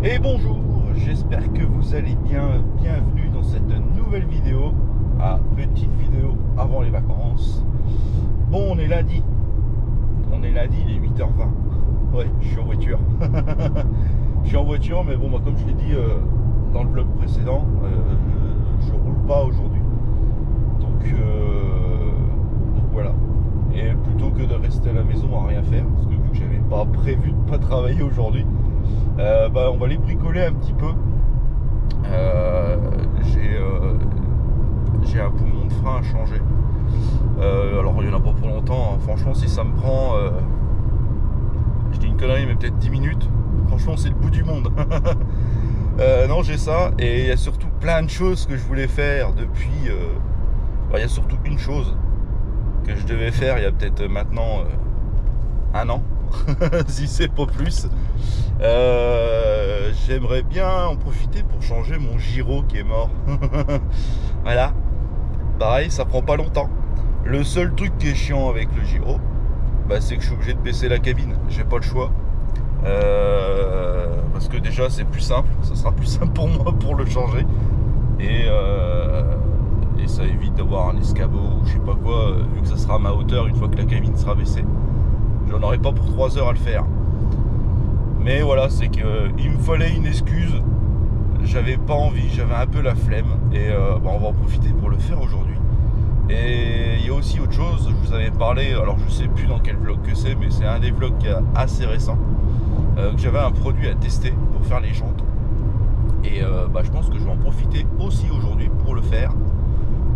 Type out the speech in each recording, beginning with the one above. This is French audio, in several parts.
Et bonjour, j'espère que vous allez bien. Bienvenue dans cette nouvelle vidéo. Petite vidéo avant les vacances. Bon, on est lundi, il est 8h20. Ouais, je suis en voiture. Je suis en voiture, mais bon, moi, comme je l'ai dit dans le vlog précédent, je roule pas aujourd'hui. Donc voilà. Et plutôt que de rester à la maison à rien faire, parce que vu que j'avais pas prévu de pas travailler aujourd'hui, on va aller bricoler un petit peu. J'ai un poumon de frein à changer. Alors il n'y en a pas pour longtemps, hein. Franchement, si ça me prend, je dis une connerie, mais peut-être 10 minutes. Franchement, c'est le bout du monde. Non, j'ai ça, et il y a surtout plein de choses que je voulais faire depuis. Il y a surtout une chose que je devais faire il y a peut-être maintenant un an, si c'est pas plus. J'aimerais bien en profiter pour changer mon gyro qui est mort. Voilà, pareil, ça prend pas longtemps. Le seul truc qui est chiant avec le gyro, c'est que je suis obligé de baisser la cabine. J'ai pas le choix, parce que déjà c'est plus simple, ça sera plus simple pour moi pour le changer, et ça évite d'avoir un escabeau ou je sais pas quoi, vu que ça sera à ma hauteur une fois que la cabine sera baissée. J'en aurai pas pour 3 heures à le faire. Mais voilà, c'est qu'il me fallait une excuse. J'avais pas envie, j'avais un peu la flemme. Et on va en profiter pour le faire aujourd'hui. Et il y a aussi autre chose, je vous avais parlé, alors je sais plus dans quel vlog que c'est, mais c'est un des vlogs qui est assez récent, que j'avais un produit à tester pour faire les jantes. Et je pense que je vais en profiter aussi aujourd'hui pour le faire.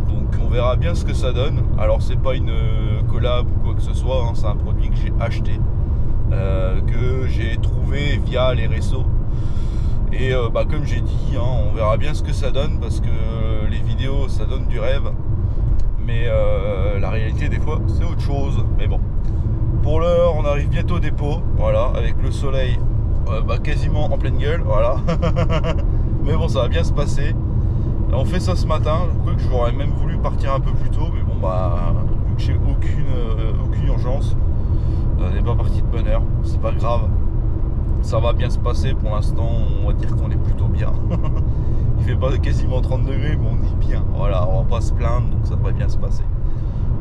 Donc on verra bien ce que ça donne. Alors c'est pas une collab ou quoi que ce soit, hein, c'est un produit que j'ai acheté, que j'ai trouvé via les réseaux. Et comme j'ai dit, hein, on verra bien ce que ça donne, parce que les vidéos ça donne du rêve, mais la réalité des fois c'est autre chose. Mais bon, pour l'heure on arrive bientôt au dépôt, voilà, avec le soleil quasiment en pleine gueule, voilà. Mais bon, ça va bien se passer. On fait ça ce matin, quoique j'aurais même voulu partir un peu plus tôt, mais bon, vu que j'ai aucune urgence, on n'est pas parti de bonne heure, c'est pas grave. Ça va bien se passer pour l'instant, on va dire qu'on est plutôt bien. Il fait pas quasiment 30 degrés, mais on est bien. Voilà, on va pas se plaindre, donc ça devrait bien se passer.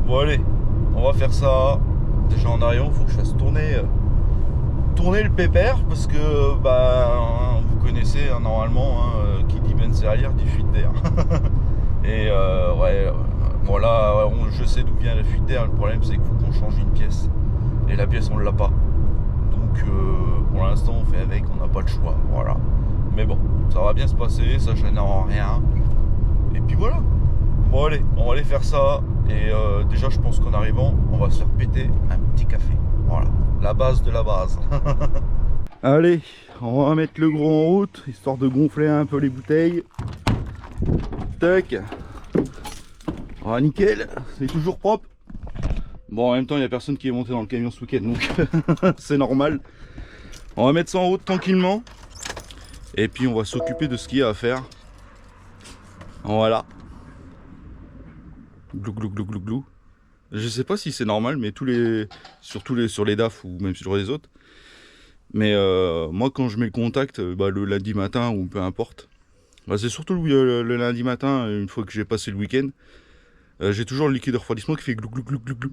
Bon allez, on va faire ça. Déjà en arrivant, il faut que je fasse tourner le pépère, parce que vous connaissez hein, normalement, hein, qui dit Benz arrière dit fuite d'air. Et je sais d'où vient la fuite d'air. Le problème c'est qu'il faut qu'on change une pièce, et la pièce on l'a pas. Donc pour l'instant on fait avec, on n'a pas le choix, voilà. Mais bon, ça va bien se passer, ça gêne en rien. Et puis voilà. Bon allez, on va aller faire ça. Et déjà je pense qu'en arrivant on va se faire péter un petit café. Voilà, la base de la base. Allez, on va mettre le gros en route, histoire de gonfler un peu les bouteilles. Tac. Ah, nickel, c'est toujours propre. Bon, en même temps, il n'y a personne qui est monté dans le camion ce week-end, donc c'est normal. On va mettre ça en route tranquillement. Et puis on va s'occuper de ce qu'il y a à faire. Voilà. Glou glou glou glou glou. Je sais pas si c'est normal, mais surtout sur les DAF ou même sur les autres. Mais moi, quand je mets le contact, le lundi matin ou peu importe, c'est surtout le lundi matin, une fois que j'ai passé le week-end, j'ai toujours le liquide de refroidissement qui fait glou glou glou glou glou.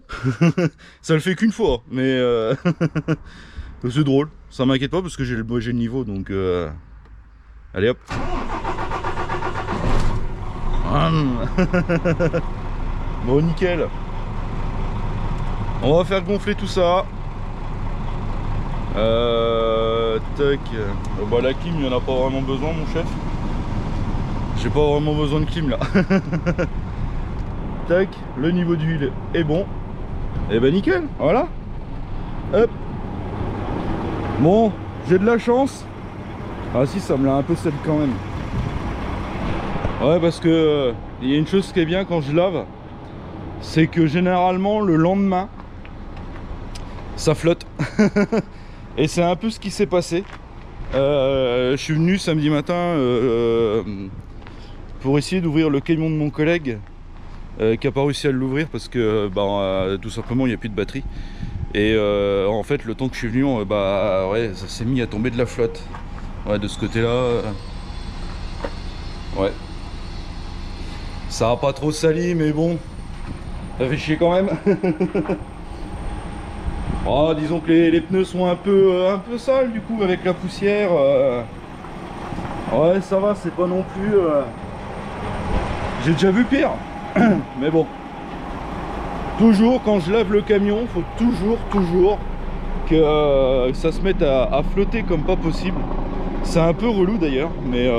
Ça le fait qu'une fois, mais c'est drôle. Ça m'inquiète pas parce que j'ai le niveau, donc allez hop. Bon, nickel. On va faire gonfler tout ça. Tac. La clim, il n'y en a pas vraiment besoin, mon chef. J'ai pas vraiment besoin de clim là. Tac, le niveau d'huile est bon. Et nickel, voilà. Hop. Bon, j'ai de la chance. Ah si, ça me l'a un peu sec quand même. Ouais, parce que il y a une chose qui est bien quand je lave, c'est que généralement le lendemain ça flotte. Et c'est un peu ce qui s'est passé. Je suis venu samedi matin pour essayer d'ouvrir le camion de mon collègue qui n'a pas réussi à l'ouvrir parce que tout simplement il n'y a plus de batterie. Et en fait le temps que je suis venu, ça s'est mis à tomber de la flotte. Ouais, de ce côté-là. Ouais. Ça a pas trop sali, mais bon. Ça fait chier quand même. Oh, disons que les pneus sont un peu sales du coup avec la poussière. Ouais, ça va, c'est pas non plus. J'ai déjà vu pire. Mais bon. Toujours quand je lave le camion, faut toujours que ça se mette à flotter comme pas possible. C'est un peu relou d'ailleurs, mais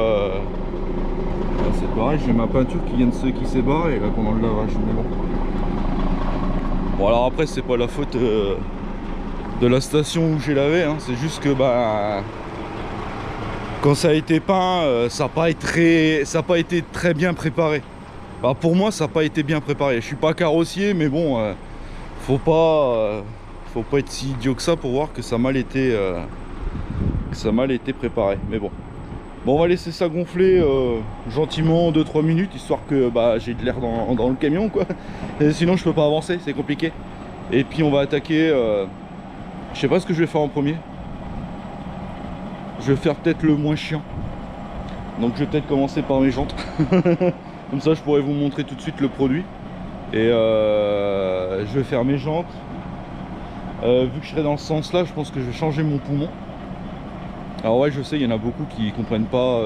c'est pareil, j'ai ma peinture qui s'est barrée là pendant le lavage. Mais bon. Bon alors après c'est pas la faute de la station où j'ai lavé, hein. C'est juste que bah quand ça a été peint, ça n'a pas été très bien préparé. Bah, pour moi ça n'a pas été bien préparé. Je suis pas carrossier, mais bon, faut pas être si idiot que ça pour voir que ça a mal été préparé. Mais bon. Bon, on va laisser ça gonfler gentiment 2-3 minutes, histoire que bah, j'ai de l'air dans le camion quoi. Et sinon je peux pas avancer, c'est compliqué. Et puis on va attaquer, je sais pas ce que je vais faire en premier. Je vais faire peut-être le moins chiant. Donc je vais peut-être commencer par mes jantes. Comme ça je pourrais vous montrer tout de suite le produit. Et je vais faire mes jantes. Vu que je serai dans ce sens là, je pense que je vais changer mon poumon. Alors ouais, je sais, il y en a beaucoup qui comprennent pas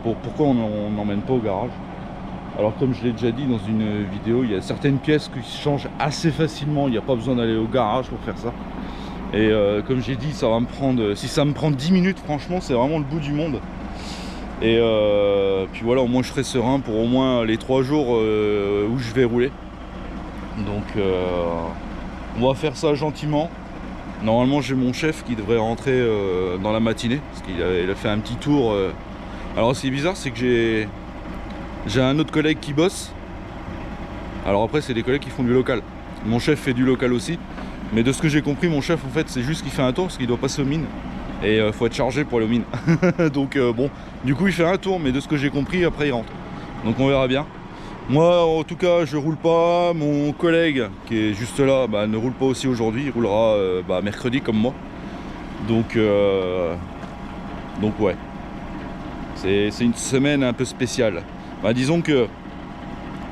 pourquoi on n'emmène pas au garage. Alors comme je l'ai déjà dit dans une vidéo, il y a certaines pièces qui se changent assez facilement. Il n'y a pas besoin d'aller au garage pour faire ça. Et comme j'ai dit, ça va me prendre, si ça me prend 10 minutes, franchement, c'est vraiment le bout du monde. Et puis voilà, au moins je serai serein pour au moins les 3 jours où je vais rouler. Donc on va faire ça gentiment. Normalement j'ai mon chef qui devrait rentrer dans la matinée, parce qu'il a fait un petit tour. Alors c'est bizarre, c'est que j'ai un autre collègue qui bosse. Alors après c'est des collègues qui font du local. Mon chef fait du local aussi. Mais de ce que j'ai compris, mon chef en fait c'est juste qu'il fait un tour parce qu'il doit passer aux mines. Et faut être chargé pour aller aux mines. Donc bon, du coup il fait un tour, mais de ce que j'ai compris, après il rentre. Donc on verra bien. Moi en tout cas je roule pas. Mon collègue qui est juste là bah, ne roule pas aussi aujourd'hui. Il roulera mercredi comme moi. Donc ouais. C'est une semaine un peu spéciale. Bah, disons que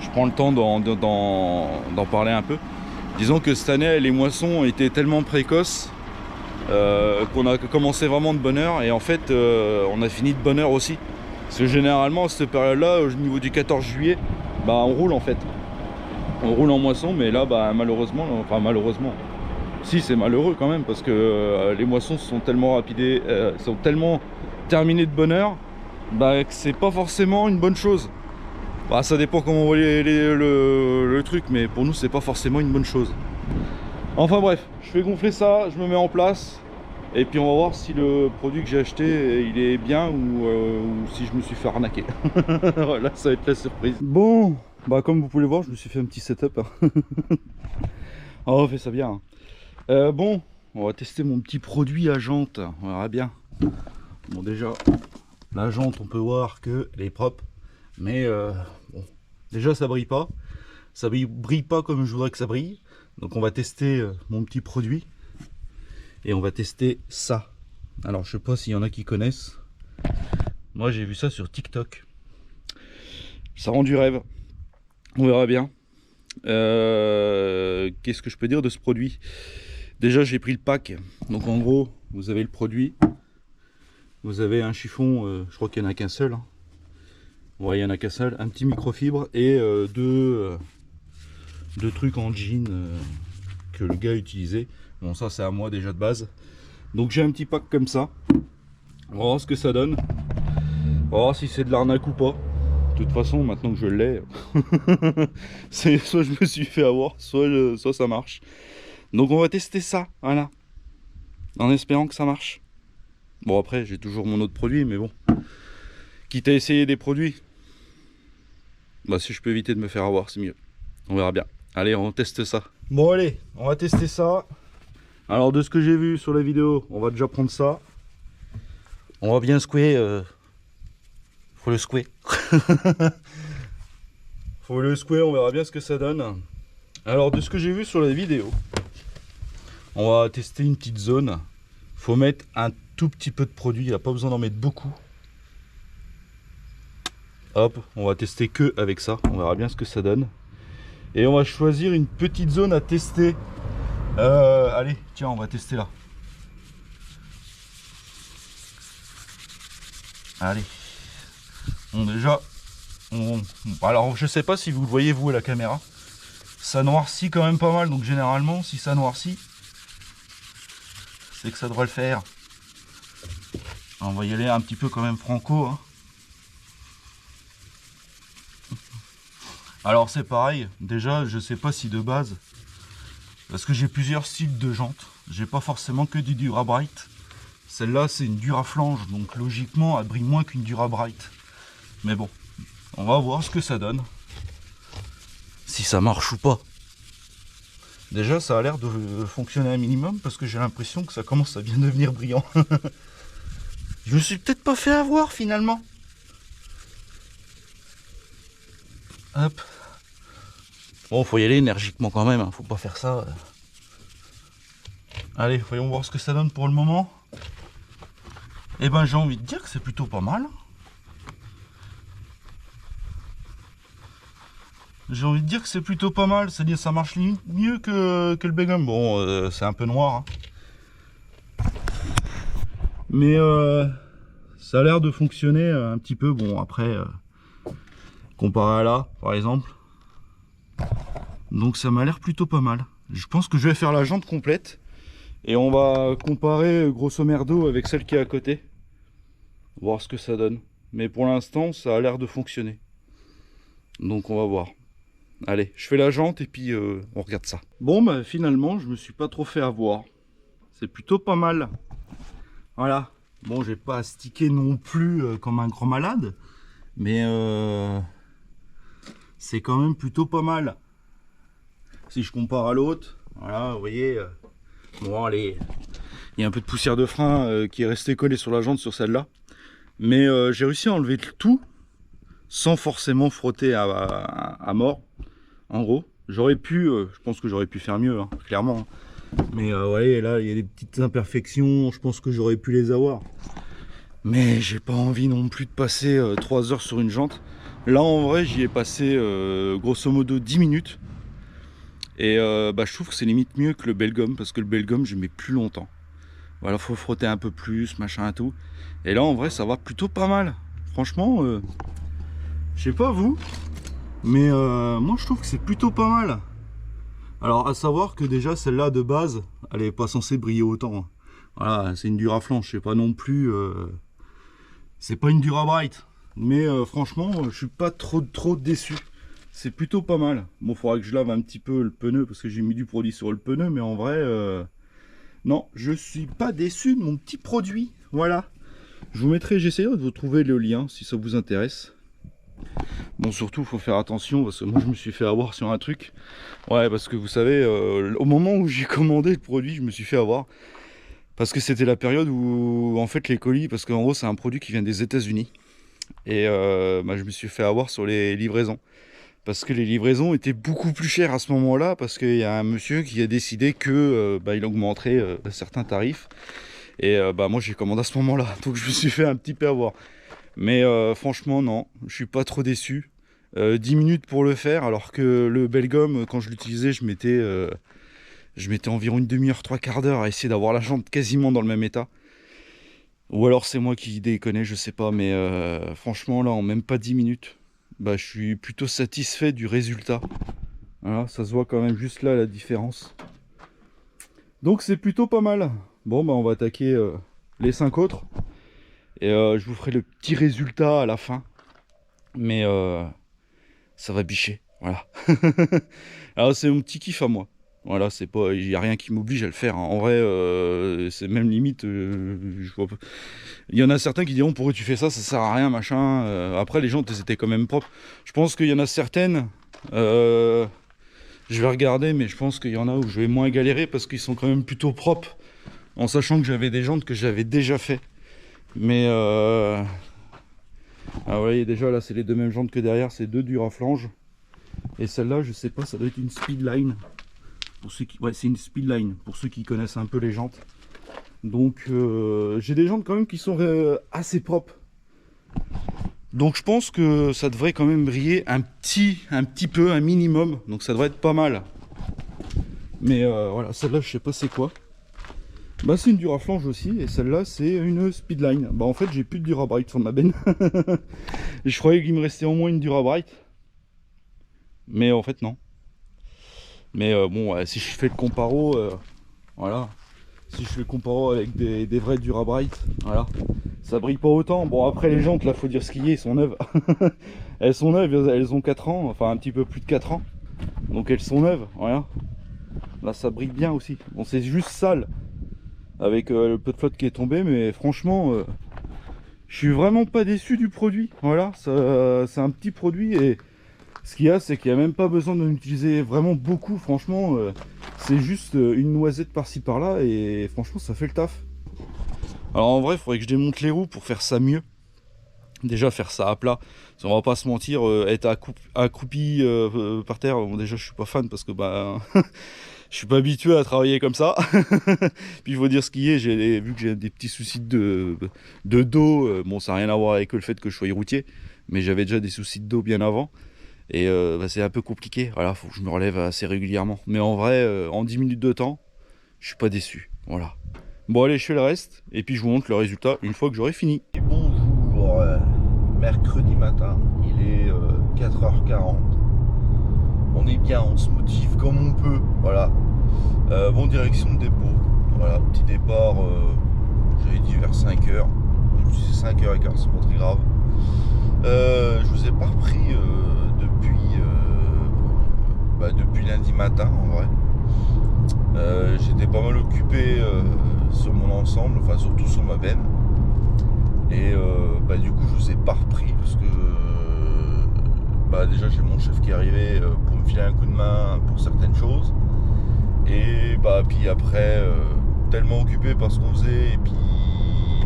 je prends le temps d'en parler un peu. Disons que cette année les moissons étaient tellement précoces qu'on a commencé vraiment de bonne heure. Et en fait on a fini de bonne heure aussi. Parce que généralement à cette période là, au niveau du 14 juillet, bah on roule en fait. On roule en moisson, mais là bah malheureusement, si c'est malheureux quand même, parce que les moissons sont tellement rapidées, sont tellement terminées de bonne heure, bah que c'est pas forcément une bonne chose. Bah ça dépend comment on voit le truc, mais pour nous c'est pas forcément une bonne chose. Enfin bref, je fais gonfler ça, je me mets en place. Et puis on va voir si le produit que j'ai acheté il est bien ou si je me suis fait arnaquer. Voilà, ça va être la surprise. Bon, bah comme vous pouvez le voir, je me suis fait un petit setup. On fait ça bien. Bon, on va tester mon petit produit à jante. On verra bien. Bon déjà, la jante on peut voir qu'elle est propre. Mais bon, déjà ça brille pas. Ça brille pas comme je voudrais que ça brille. Donc on va tester mon petit produit. Et on va tester ça. Alors je sais pas s'il y en a qui connaissent. Moi j'ai vu ça sur TikTok. Ça rend du rêve. On verra bien. Qu'est-ce que je peux dire de ce produit? Déjà j'ai pris le pack. Donc en gros vous avez le produit. Vous avez un chiffon, je crois qu'il n'y en a qu'un seul. Hein. Ouais, il n'y en a qu'un seul. Un petit microfibre et deux trucs en jean que le gars utilisait. Bon ça c'est à moi déjà de base. Donc j'ai un petit pack comme ça. On va voir ce que ça donne. On va voir si c'est de l'arnaque ou pas. De toute façon maintenant que je l'ai, soit je me suis fait avoir, soit ça marche. Donc on va tester ça, voilà. En espérant que ça marche. Bon après j'ai toujours mon autre produit, mais bon. Quitte à essayer des produits, bah si je peux éviter de me faire avoir, c'est mieux. On verra bien. Allez, on teste ça. Bon allez, on va tester ça. Alors de ce que j'ai vu sur la vidéo, on va déjà prendre ça. On va bien secouer. Faut le secouer. Faut le secouer, on verra bien ce que ça donne. Alors de ce que j'ai vu sur la vidéo, on va tester une petite zone. Faut mettre un tout petit peu de produit, il n'y a pas besoin d'en mettre beaucoup. Hop, on va tester que avec ça, on verra bien ce que ça donne. Et on va choisir une petite zone à tester. Allez, tiens, on va tester là. Allez. Bon, déjà, alors je sais pas si vous le voyez vous à la caméra. Ça noircit quand même pas mal, donc généralement, si ça noircit, c'est que ça devrait le faire. On va y aller un petit peu quand même franco, hein. Alors c'est pareil, déjà je sais pas si de base, parce que j'ai plusieurs styles de jantes, j'ai pas forcément que du Dura-Bright. Celle-là c'est une Dura-Flange, donc logiquement elle brille moins qu'une Dura-Bright. Mais bon, on va voir ce que ça donne, si ça marche ou pas. Déjà ça a l'air de fonctionner un minimum, parce que j'ai l'impression que ça commence à bien devenir brillant. Je me suis peut-être pas fait avoir finalement. Hop. Bon, faut y aller énergiquement quand même, hein. Faut pas faire ça. Allez, voyons voir ce que ça donne pour le moment. Et ben, j'ai envie de dire que c'est plutôt pas mal. J'ai envie de dire que c'est plutôt pas mal. C'est-à-dire ça marche limite mieux que le Begum. Bon, c'est un peu noir, hein. Mais ça a l'air de fonctionner un petit peu. Bon, après, comparé à là, par exemple. Donc ça m'a l'air plutôt pas mal. Je pense que je vais faire la jante complète. Et on va comparer grosso merdo avec celle qui est à côté. Voir ce que ça donne. Mais pour l'instant, ça a l'air de fonctionner. Donc on va voir. Allez, je fais la jante et puis on regarde ça. Bon, bah finalement, je me suis pas trop fait avoir. C'est plutôt pas mal. Voilà. Bon, j'ai pas stické non plus comme un grand malade. Mais c'est quand même plutôt pas mal. Si je compare à l'autre, voilà, vous voyez, bon allez, il y a un peu de poussière de frein qui est restée collée sur la jante sur celle-là. Mais j'ai réussi à enlever tout sans forcément frotter à mort. En gros, j'aurais pu, je pense que j'aurais pu faire mieux, hein, clairement. Mais vous voyez, là, il y a des petites imperfections, je pense que j'aurais pu les avoir. Mais j'ai pas envie non plus de passer 3 heures sur une jante. Là, en vrai, j'y ai passé grosso modo 10 minutes. Et bah, je trouve que c'est limite mieux que le Belgum, parce que le Belgum, je mets plus longtemps. Voilà, faut frotter un peu plus, machin et tout. Et là, en vrai, ça va plutôt pas mal. Franchement, je sais pas vous, mais moi, je trouve que c'est plutôt pas mal. Alors, à savoir que déjà, celle-là, de base, elle est pas censée briller autant. Voilà, c'est une Dura-Flange, c'est pas non plus... c'est pas une Dura-Bright. Mais franchement, je suis pas trop déçu. C'est plutôt pas mal. Bon, il faudra que je lave un petit peu le pneu parce que j'ai mis du produit sur le pneu, mais en vrai, non, je suis pas déçu de mon petit produit. Voilà. Je vous mettrai, j'essaierai de vous trouver le lien si ça vous intéresse. Bon, surtout, il faut faire attention parce que moi, je me suis fait avoir sur un truc. Ouais, parce que vous savez, au moment où j'ai commandé le produit, je me suis fait avoir. Parce que c'était la période où, en fait, les colis, parce qu'en gros, c'est un produit qui vient des États-Unis. Et bah, je me suis fait avoir sur les livraisons. Parce que les livraisons étaient beaucoup plus chères à ce moment-là, parce qu'il y a un monsieur qui a décidé que bah, il augmenterait certains tarifs. Et bah, moi j'ai commandé à ce moment-là, donc je me suis fait un petit peu avoir. Mais franchement non, je suis pas trop déçu. 10 minutes pour le faire, alors que le Belgum, quand je l'utilisais, je mettais environ une demi-heure, 3/4 d'heure à essayer d'avoir la jante quasiment dans le même état. Ou alors c'est moi qui déconne, je sais pas, mais franchement là en même pas 10 minutes. Bah, je suis plutôt satisfait du résultat. Voilà, ça se voit quand même juste là la différence. Donc c'est plutôt pas mal. Bon, bah on va attaquer les 5 autres. Et je vous ferai le petit résultat à la fin. Mais ça va bicher. Voilà. Alors c'est mon petit kiff à moi. Voilà, c'est pas, il n'y a rien qui m'oblige à le faire, hein. En vrai, c'est même limite. Je vois pas. Il y en a certains qui diront pourquoi tu fais ça sert à rien, machin. Après, les jantes, elles étaient quand même propres. Je pense qu'il y en a certaines. Je vais regarder, mais je pense qu'il y en a où je vais moins galérer parce qu'ils sont quand même plutôt propres. En sachant que j'avais des jantes que j'avais déjà fait. Mais ah, vous voyez, déjà là, c'est les deux mêmes jantes que derrière, c'est deux Dura-Flange. Et celle-là, je sais pas, ça doit être une Speedline. Pour ceux qui... Ouais, c'est une Speedline, pour ceux qui connaissent un peu les jantes. Donc j'ai des jantes quand même qui sont assez propres. Donc je pense que ça devrait quand même briller un petit peu, un minimum. Donc ça devrait être pas mal. Mais voilà, celle-là je sais pas c'est quoi. Bah c'est une Duraflange aussi, et celle-là c'est une Speedline. Bah en fait j'ai plus de Durabright sur ma benne. Et je croyais qu'il me restait au moins une Durabright. Mais en fait non. Mais bon, si je fais le comparo, voilà. Si je fais le comparo avec des vrais Durabright, voilà. Ça brille pas autant. Bon après les jantes là faut dire ce qu'il y a, elles sont neuves. Elles sont neuves, elles ont 4 ans, enfin un petit peu plus de 4 ans. Donc elles sont neuves, voilà. Là ça brille bien aussi. Bon c'est juste sale. Avec le peu de flotte qui est tombé, mais franchement je suis vraiment pas déçu du produit. Voilà, c'est un petit produit, et ce qu'il y a c'est qu'il n'y a même pas besoin d'en utiliser vraiment beaucoup. Franchement c'est juste une noisette par-ci par-là, et franchement ça fait le taf. Alors en vrai il faudrait que je démonte les roues pour faire ça mieux. Déjà faire ça à plat, on va pas se mentir, être accroupi par terre, bon, déjà je suis pas fan parce que bah je suis pas habitué à travailler comme ça. Puis il faut dire ce qui est, vu que j'ai des petits soucis de dos, bon ça n'a rien à voir avec le fait que je sois routier, mais j'avais déjà des soucis de dos bien avant. Et bah, c'est un peu compliqué, voilà, faut que je me relève assez régulièrement. Mais en vrai, en 10 minutes de temps, je suis pas déçu, voilà. Bon allez, je fais le reste, et puis je vous montre le résultat une fois que j'aurai fini. Bonjour, mercredi matin, il est 4h40. On est bien, on se motive comme on peut, voilà. Bon, direction de dépôt, voilà, petit départ, j'avais dit vers 5h, même si c'est 5h15, c'est pas très grave. Je vous ai pas repris depuis lundi matin en vrai. J'étais pas mal occupé sur mon ensemble, enfin surtout sur ma benne. Et du coup je vous ai pas repris parce que déjà j'ai mon chef qui est arrivé pour me filer un coup de main pour certaines choses. Et puis après tellement occupé par ce qu'on faisait et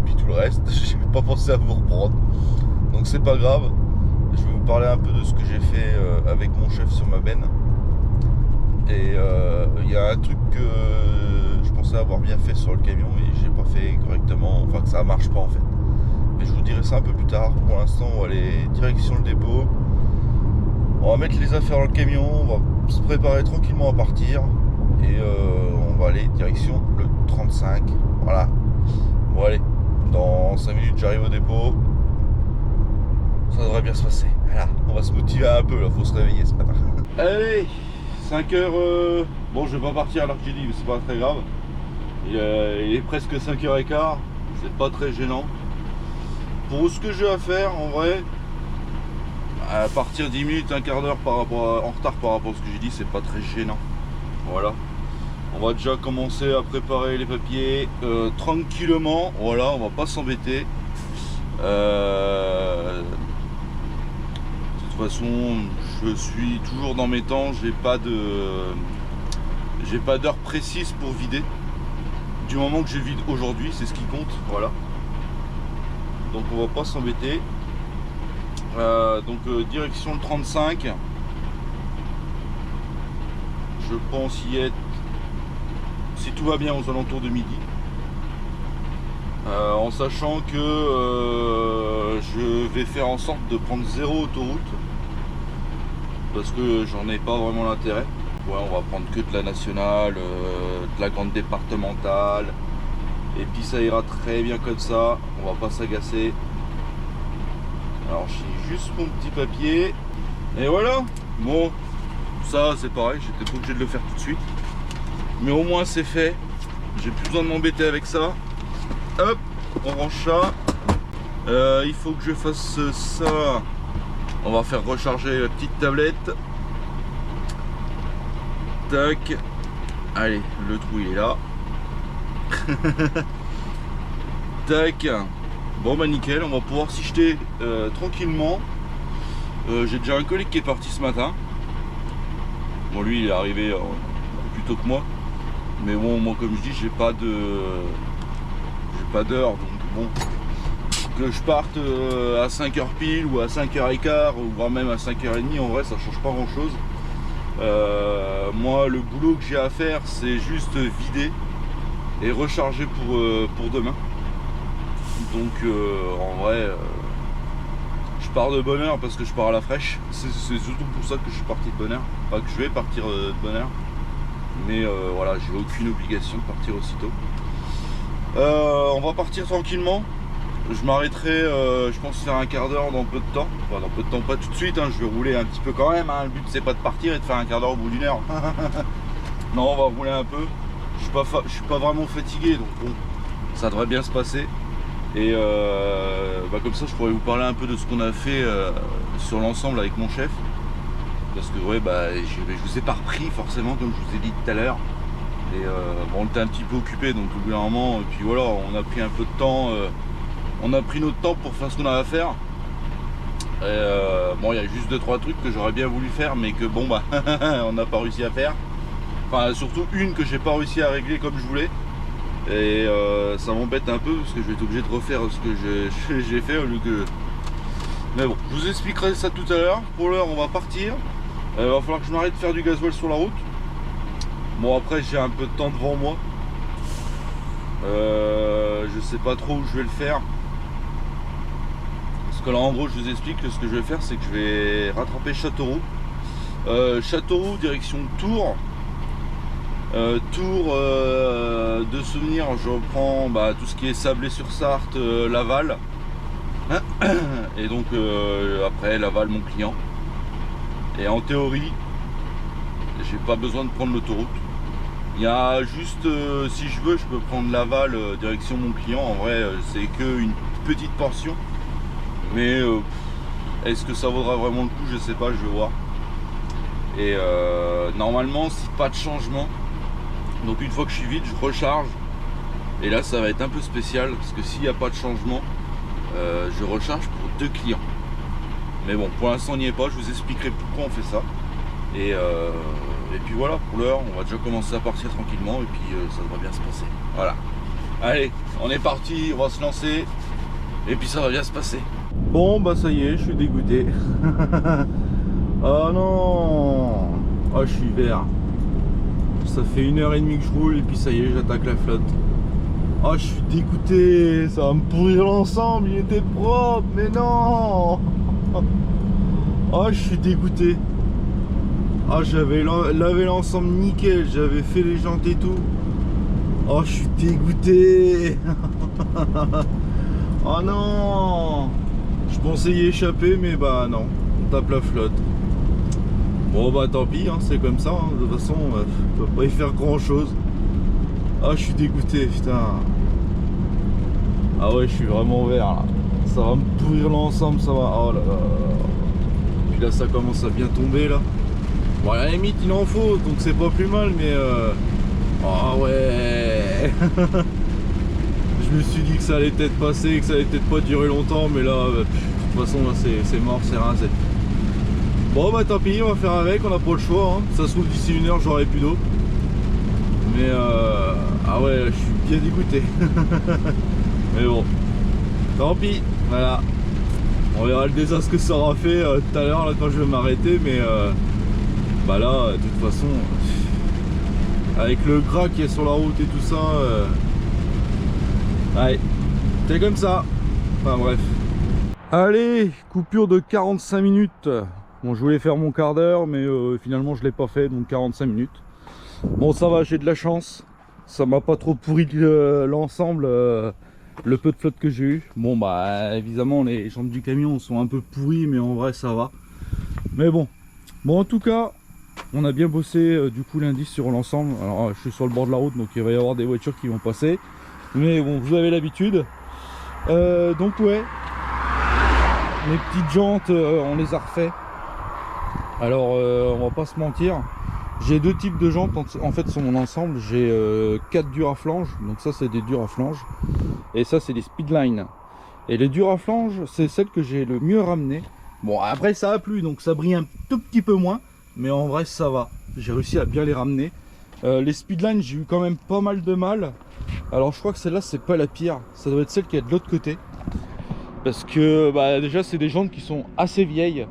puis tout le reste, j'ai pas pensé à vous reprendre. Donc c'est pas grave. Je vais vous parler un peu de ce que j'ai fait avec mon chef sur ma benne. Et il y a un truc que je pensais avoir bien fait sur le camion et j'ai pas fait correctement, enfin que ça marche pas en fait. Mais je vous dirai ça un peu plus tard. Pour l'instant on va aller direction le dépôt. On va mettre les affaires dans le camion, on va se préparer tranquillement à partir. Et on va aller direction le 35. Voilà. Bon allez, dans 5 minutes j'arrive au dépôt. Ça devrait bien se passer. Voilà, on va se motiver un peu là, faut se réveiller ce matin. Allez, 5h. Bon, je vais pas partir à l'heure que j'ai dit, mais c'est pas très grave. Il est presque 5h15, c'est pas très gênant. Pour ce que j'ai à faire, en vrai, à partir 10 minutes, un quart d'heure en retard par rapport à ce que j'ai dit, c'est pas très gênant. Voilà. On va déjà commencer à préparer les papiers tranquillement. Voilà, on va pas s'embêter. De toute façon, je suis toujours dans mes temps. J'ai pas d'heure précise pour vider. Du moment que je vide aujourd'hui, c'est ce qui compte. Voilà. Donc on va pas s'embêter. Direction le 35. Je pense y être, si tout va bien, aux alentours de midi. En sachant que je vais faire en sorte de prendre 0 autoroute parce que j'en ai pas vraiment l'intérêt. Ouais, on va prendre que de la nationale, de la grande départementale, et puis ça ira très bien comme ça, on va pas s'agacer. Alors j'ai juste mon petit papier et voilà. Bon, ça c'est pareil, j'étais pas obligé de le faire tout de suite, mais au moins c'est fait, j'ai plus besoin de m'embêter avec ça. Hop, on range ça. Il faut que je fasse ça. On va faire recharger la petite tablette. Tac. Allez, le trou il est là. Tac. Bon bah nickel, on va pouvoir s'y jeter tranquillement. J'ai déjà un collègue qui est parti ce matin. Bon lui il est arrivé beaucoup plus tôt que moi. Mais bon, moi comme je dis, j'ai pas d'heure, donc bon, que je parte à 5h pile ou à 5h15 ou voire même à 5h30, en vrai ça change pas grand chose. Moi le boulot que j'ai à faire c'est juste vider, et recharger pour demain. Donc en vrai, je pars de bonne heure parce que je pars à la fraîche. C'est surtout pour ça que je suis parti de bonne heure. Pas que je vais partir de bonne heure. Mais voilà, j'ai aucune obligation de partir aussitôt. On va partir tranquillement. Je m'arrêterai, je pense faire un quart d'heure dans peu de temps. Enfin dans peu de temps, pas tout de suite, hein. Je vais rouler un petit peu quand même, hein. Le but c'est pas de partir et de faire un quart d'heure au bout d'une heure. Non, on va rouler un peu. Je suis pas vraiment fatigué, donc bon, ça devrait bien se passer. Et comme ça je pourrais vous parler un peu de ce qu'on a fait sur l'ensemble avec mon chef. Parce que ouais, je vous ai pas repris forcément, comme je vous ai dit tout à l'heure. Et on était un petit peu occupé, donc au bout d'un moment, et puis voilà, on a pris un peu de temps, on a pris notre temps pour faire ce qu'on avait à faire. Et il y a juste 2-3 trucs que j'aurais bien voulu faire, mais que bon on n'a pas réussi à faire. Enfin surtout une que j'ai pas réussi à régler comme je voulais. Et ça m'embête un peu parce que je vais être obligé de refaire ce que j'ai fait au lieu que... Mais bon, je vous expliquerai ça tout à l'heure. Pour l'heure on va partir. Il va falloir que je m'arrête de faire du gasoil sur la route. Bon après j'ai un peu de temps devant moi. Je sais pas trop où je vais le faire. Parce que là en gros je vous explique que ce que je vais faire c'est que je vais rattraper Châteauroux. Châteauroux direction Tours. Tours de souvenirs, je reprends tout ce qui est Sablé-sur-Sarthe, Laval. Et donc après Laval mon client. Et en théorie, j'ai pas besoin de prendre l'autoroute. Il y a juste, si je veux, je peux prendre Laval direction mon client. En vrai, c'est qu'une petite portion. Mais est-ce que ça vaudra vraiment le coup? Je sais pas, je vais voir. Et normalement, si pas de changement, donc une fois que je suis vide, je recharge. Et là, ça va être un peu spécial parce que s'il n'y a pas de changement, je recharge pour 2 clients. Mais bon, pour l'instant, on n'y est pas. Je vous expliquerai pourquoi on fait ça. Et puis voilà, pour l'heure, on va déjà commencer à partir tranquillement et puis ça devrait bien se passer. Voilà. Allez, on est parti, on va se lancer et puis ça va bien se passer. Bon, ça y est, je suis dégoûté. Oh non! Oh, je suis vert. Ça fait 1h30 que je roule et puis ça y est, j'attaque la flotte. Oh, je suis dégoûté, ça va me pourrir l'ensemble, il était propre, mais non! Oh, je suis dégoûté. Ah, j'avais lavé l'ensemble nickel, j'avais fait les jantes et tout. Oh, je suis dégoûté. Oh non! Je pensais y échapper, mais non, on tape la flotte. Bon tant pis, hein, c'est comme ça, hein. De toute façon, on peut pas y faire grand chose. Ah, je suis dégoûté, putain. Ah ouais, je suis vraiment vert là. Ça va me pourrir l'ensemble, ça va. Oh là là. Puis là, ça commence à bien tomber là. Bon, à la limite, il en faut, donc c'est pas plus mal, mais oh ouais. Je me suis dit que ça allait peut-être passer, que ça allait peut-être pas durer longtemps, mais là, de toute façon, là, c'est mort, c'est rincé. Bon tant pis, on va faire avec, on n'a pas le choix, hein. Ça se trouve d'ici 1 heure j'aurai plus d'eau. Mais ah ouais, je suis bien dégoûté. Mais bon, tant pis, voilà. On verra le désastre que ça aura fait tout à l'heure là quand je vais m'arrêter, mais là de toute façon avec le gras qui est sur la route et tout ça, ouais, c'est comme ça. Enfin bref. Allez, coupure de 45 minutes. Bon, je voulais faire mon quart d'heure, mais finalement je l'ai pas fait, donc 45 minutes. Bon, ça va, j'ai de la chance. Ça m'a pas trop pourri l'ensemble, le peu de flotte que j'ai eu. Bon, évidemment, les jambes du camion sont un peu pourries, mais en vrai, ça va. Mais bon, en tout cas, on a bien bossé du coup lundi sur l'ensemble. Alors, je suis sur le bord de la route, donc il va y avoir des voitures qui vont passer. Mais bon, vous avez l'habitude. Donc ouais, mes petites jantes, on les a refait. Alors on va pas se mentir, j'ai 2 types de jantes en fait sur mon ensemble. J'ai 4 durs à flange, donc ça c'est des durs à flange, et ça c'est des speedline. Et les durs à flange, c'est celles que j'ai le mieux ramené. Bon, après ça a plu, donc ça brille un tout petit peu moins, mais en vrai ça va, j'ai réussi à bien les ramener. Les speedline, j'ai eu quand même pas mal de mal. Alors je crois que celle-là c'est pas la pire, ça doit être celle qui est de l'autre côté, parce que déjà c'est des jantes qui sont assez vieilles.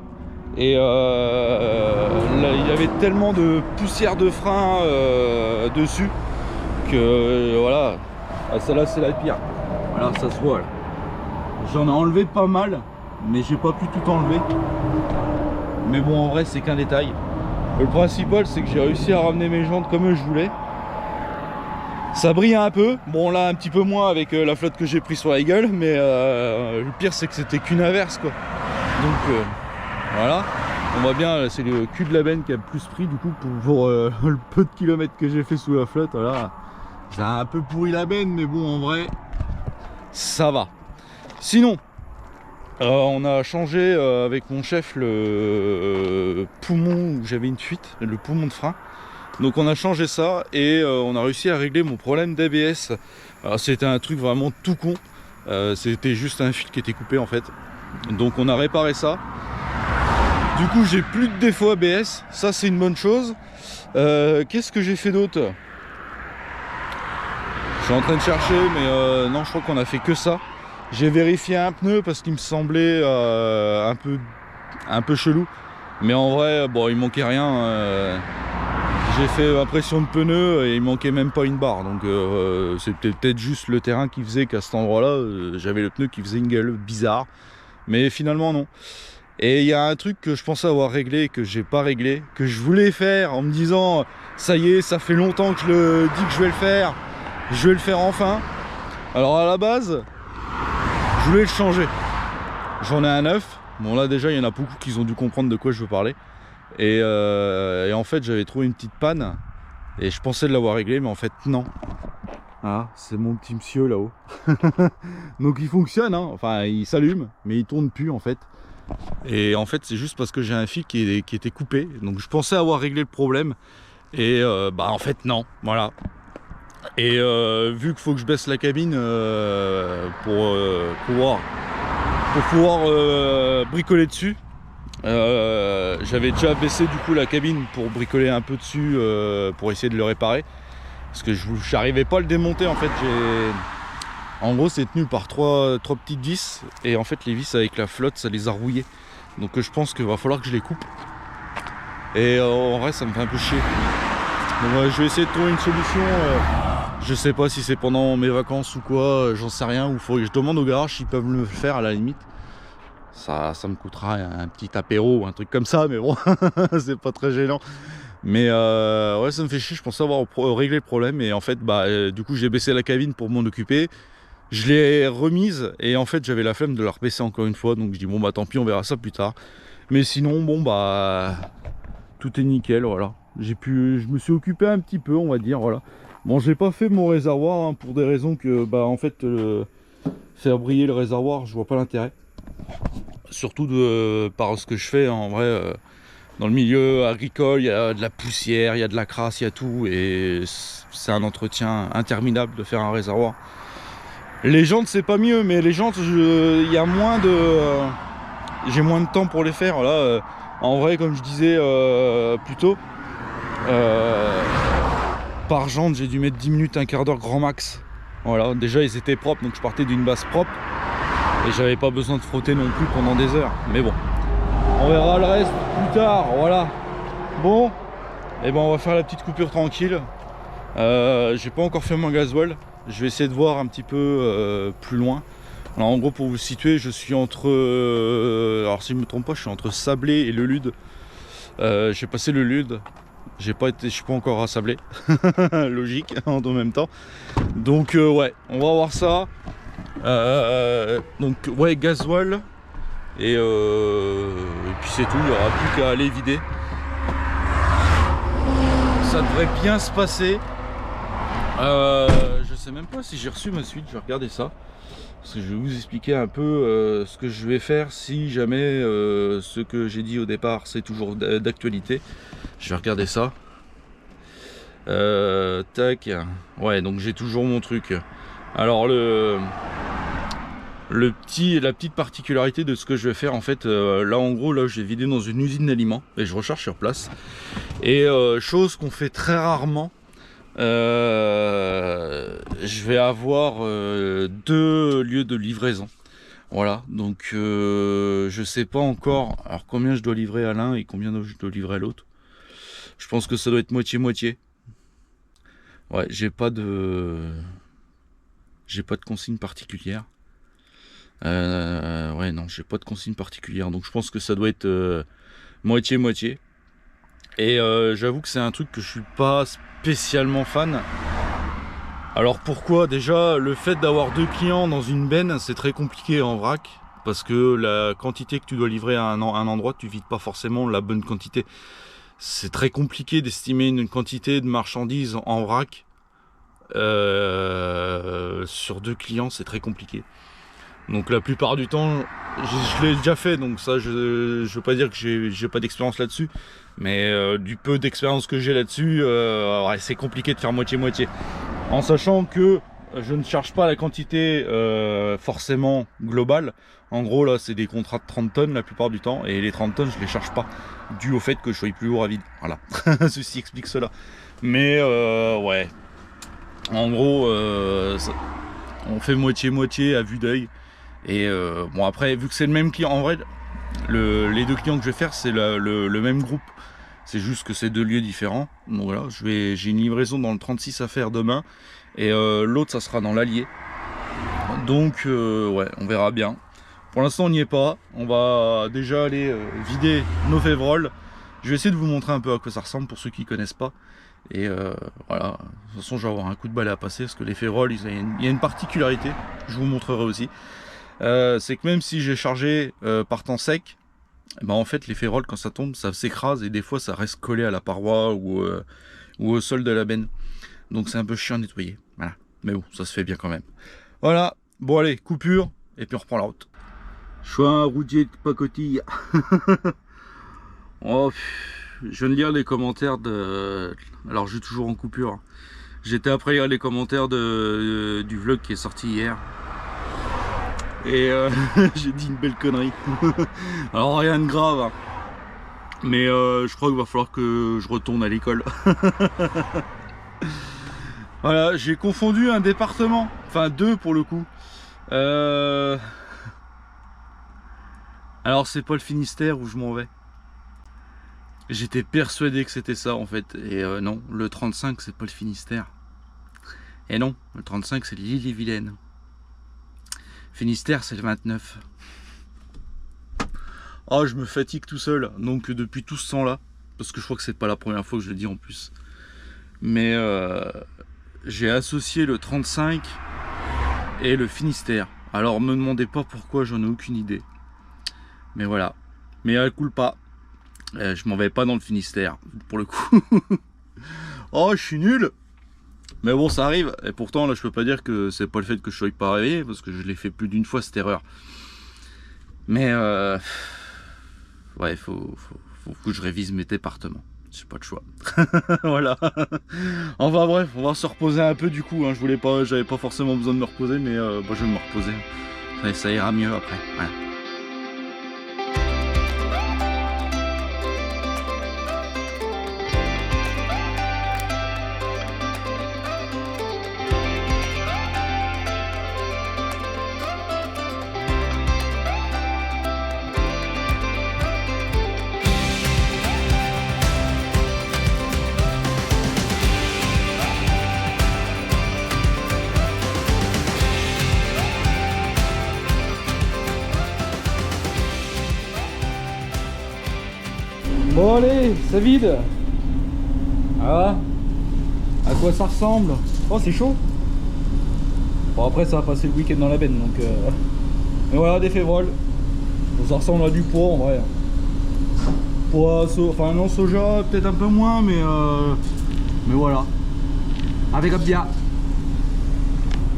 Et là, il y avait tellement de poussière de frein dessus voilà, ah, celle-là c'est la pire. Voilà, ça se voit là. J'en ai enlevé pas mal, mais j'ai pas pu tout enlever. Mais bon, en vrai c'est qu'un détail. Le principal c'est que j'ai réussi à ramener mes jantes comme je voulais. Ça brille un peu, bon là un petit peu moins avec la flotte que j'ai pris sur la gueule, mais le pire c'est que c'était qu'une averse quoi. Donc voilà, on voit bien, c'est le cul de la benne qui a le plus pris du coup pour le peu de kilomètres que j'ai fait sous la flotte. Voilà, j'ai un peu pourri la benne, mais bon en vrai ça va. Sinon on a changé avec mon chef le poumon où j'avais une fuite, le poumon de frein. Donc on a changé ça et on a réussi à régler mon problème d'ABS. Alors c'était un truc vraiment tout con, c'était juste un fil qui était coupé en fait. Donc on a réparé ça. Du coup j'ai plus de défaut ABS, ça c'est une bonne chose. Qu'est-ce que j'ai fait d'autre? Je suis en train de chercher, mais non, je crois qu'on a fait que ça. J'ai vérifié un pneu parce qu'il me semblait un peu chelou, mais en vrai bon il manquait rien. J'ai fait impression de pneu et il manquait même pas une barre, donc c'était peut-être juste le terrain qui faisait qu'à cet endroit là j'avais le pneu qui faisait une gueule bizarre, mais finalement non. Et il y a un truc que je pensais avoir réglé et que j'ai pas réglé, que je voulais faire en me disant ça y est, ça fait longtemps que je le dis que je vais le faire enfin. Alors à la base je voulais le changer, j'en ai un neuf. Bon là déjà il y en a beaucoup qui ont dû comprendre de quoi je veux parler. Et en fait j'avais trouvé une petite panne et je pensais de l'avoir réglé, mais en fait non. Ah, c'est mon petit monsieur là-haut. Donc il fonctionne, hein. Enfin il s'allume mais il tourne plus en fait. Et en fait c'est juste parce que j'ai un fil qui était coupé. Donc je pensais avoir réglé le problème et bah en fait non, voilà. Et vu qu'il faut que je baisse la cabine pour pouvoir bricoler dessus. J'avais déjà baissé du coup la cabine pour bricoler un peu dessus pour essayer de le réparer parce que j'arrivais pas à le démonter en fait. En gros c'est tenu par trois petites vis et en fait les vis avec la flotte ça les a rouillées, donc je pense qu'il va falloir que je les coupe et en vrai ça me fait un peu chier. Donc je vais essayer de trouver une solution. Je sais pas si c'est pendant mes vacances ou quoi, j'en sais rien, ou faut que je demande au garage s'ils peuvent me le faire à la limite. Ça me coûtera un petit apéro ou un truc comme ça, mais bon, c'est pas très gênant. Mais ouais, ça me fait chier, je pensais avoir réglé le problème. Et en fait, du coup, j'ai baissé la cabine pour m'en occuper. Je l'ai remise et en fait, j'avais la flemme de la rebaisser encore une fois. Donc je dis, bon, bah tant pis, on verra ça plus tard. Mais sinon, bon, bah, tout est nickel, voilà. Je me suis occupé un petit peu, on va dire, voilà. Bon, j'ai pas fait mon réservoir hein, pour des raisons que, en fait, faire briller le réservoir, je vois pas l'intérêt. Surtout par ce que je fais en vrai dans le milieu agricole, il y a de la poussière, il y a de la crasse, il y a tout et c'est un entretien interminable de faire un réservoir. Les jantes c'est pas mieux, mais les jantes il y a moins de j'ai moins de temps pour les faire là. En vrai comme je disais plus tôt, par jante j'ai dû mettre 10 minutes, un quart d'heure grand max. Voilà, déjà ils étaient propres donc je partais d'une base propre. Et j'avais pas besoin de frotter non plus pendant des heures. Mais bon, on verra le reste plus tard, voilà. Bon, et ben on va faire la petite coupure tranquille. J'ai pas encore fait mon gasoil. Je vais essayer de voir un petit peu plus loin. Alors en gros pour vous situer, je suis entre... alors si je me trompe pas, je suis entre Sablé et le Lude. J'ai passé le Lude. Je suis pas encore à Sablé. Logique, en même temps. Donc ouais, on va voir ça. Donc ouais, gasoil et puis c'est tout, il n'y aura plus qu'à aller vider. Ça devrait bien se passer. Je sais même pas si j'ai reçu ma suite, je vais regarder ça parce que je vais vous expliquer un peu ce que je vais faire si jamais ce que j'ai dit au départ c'est toujours d'actualité. Je vais regarder ça. Tac, ouais, donc j'ai toujours mon truc. Alors la petite particularité de ce que je vais faire en fait, là en gros là j'ai vidé dans une usine d'aliments et je recharge sur place et chose qu'on fait très rarement, je vais avoir 2 lieux de livraison. Voilà, donc je sais pas encore alors combien je dois livrer à l'un et combien je dois livrer à l'autre. Je pense que ça doit être moitié-moitié. Ouais, j'ai pas de consigne particulière. Ouais, non, j'ai pas de consigne particulière. Donc je pense que ça doit être moitié-moitié. Et j'avoue que c'est un truc que je suis pas spécialement fan. Alors pourquoi? Déjà, le fait d'avoir 2 clients dans une benne, c'est très compliqué en vrac. Parce que la quantité que tu dois livrer à un endroit, tu vides pas forcément la bonne quantité. C'est très compliqué d'estimer une quantité de marchandises en vrac. Sur 2 clients, c'est très compliqué. Donc la plupart du temps, je l'ai déjà fait. Donc ça, je veux pas dire que j'ai pas d'expérience là-dessus. Mais du peu d'expérience que j'ai là-dessus, ouais, c'est compliqué de faire moitié-moitié. En sachant que je ne charge pas la quantité forcément globale. En gros, là, c'est des contrats de 30 tonnes la plupart du temps. Et les 30 tonnes, je les charge pas. Dû au fait que je sois plus lourd à vide. Voilà. Ceci explique cela. Mais ouais. En gros, on fait moitié-moitié à vue d'œil. Et bon, après, vu que c'est le même client, en vrai, les 2 clients que je vais faire, c'est le même groupe. C'est juste que c'est 2 lieux différents. Donc voilà, j'ai une livraison dans le 36 à faire demain. Et l'autre, ça sera dans l'Allier. Donc, ouais, on verra bien. Pour l'instant, on n'y est pas. On va déjà aller vider nos févroles. Je vais essayer de vous montrer un peu à quoi ça ressemble pour ceux qui ne connaissent pas. Et voilà, de toute façon, je vais avoir un coup de balai à passer parce que les févroles, il y a une particularité. Je vous montrerai aussi. C'est que même si j'ai chargé par temps sec, ben en fait, les févroles, quand ça tombe, ça s'écrase et des fois, ça reste collé à la paroi ou au sol de la benne. Donc, c'est un peu chiant à nettoyer. Voilà. Mais bon, ça se fait bien quand même. Voilà. Bon, allez, coupure et puis on reprend la route. Je suis un roudier de pacotille. Oh, je viens de lire les commentaires de... Alors, je suis toujours en coupure. J'étais après lire les commentaires du vlog qui est sorti hier. Et j'ai dit une belle connerie. Alors, rien de grave. Hein. Mais je crois qu'il va falloir que je retourne à l'école. Voilà, j'ai confondu un département. Enfin, 2 pour le coup. Alors, c'est pas le Finistère où je m'en vais. J'étais persuadé que c'était ça en fait. Et non, le 35 c'est pas le Finistère. Et non, le 35 c'est l'Ille-et-Vilaine. Finistère c'est le 29. Oh, je me fatigue tout seul. Donc depuis tout ce temps là, parce que je crois que c'est pas la première fois que je le dis en plus. Mais j'ai associé le 35 et le Finistère. Alors me demandez pas pourquoi, j'en ai aucune idée. Mais voilà. Mais elle coule pas. Je m'en vais pas dans le Finistère, pour le coup. Oh, je suis nul. Mais bon, ça arrive. Et pourtant, là, je peux pas dire que c'est pas le fait que je sois pas réveillé, parce que je l'ai fait plus d'une fois, cette erreur. Mais, ouais, faut que je révise mes départements. J'ai pas de choix. Voilà. Enfin bref, on va se reposer un peu du coup. Hein. J'avais pas forcément besoin de me reposer, mais bah, je vais me reposer. Ça ira mieux après. Voilà. Bon allez, ça vide. Ah, à quoi ça ressemble? Oh, c'est chaud. Bon, après ça va passer le week-end dans la benne, donc mais voilà, des févroles. Bon, ça ressemble à du poids en vrai. Poids, enfin non, soja peut-être un peu moins, mais voilà. Avec Abdia.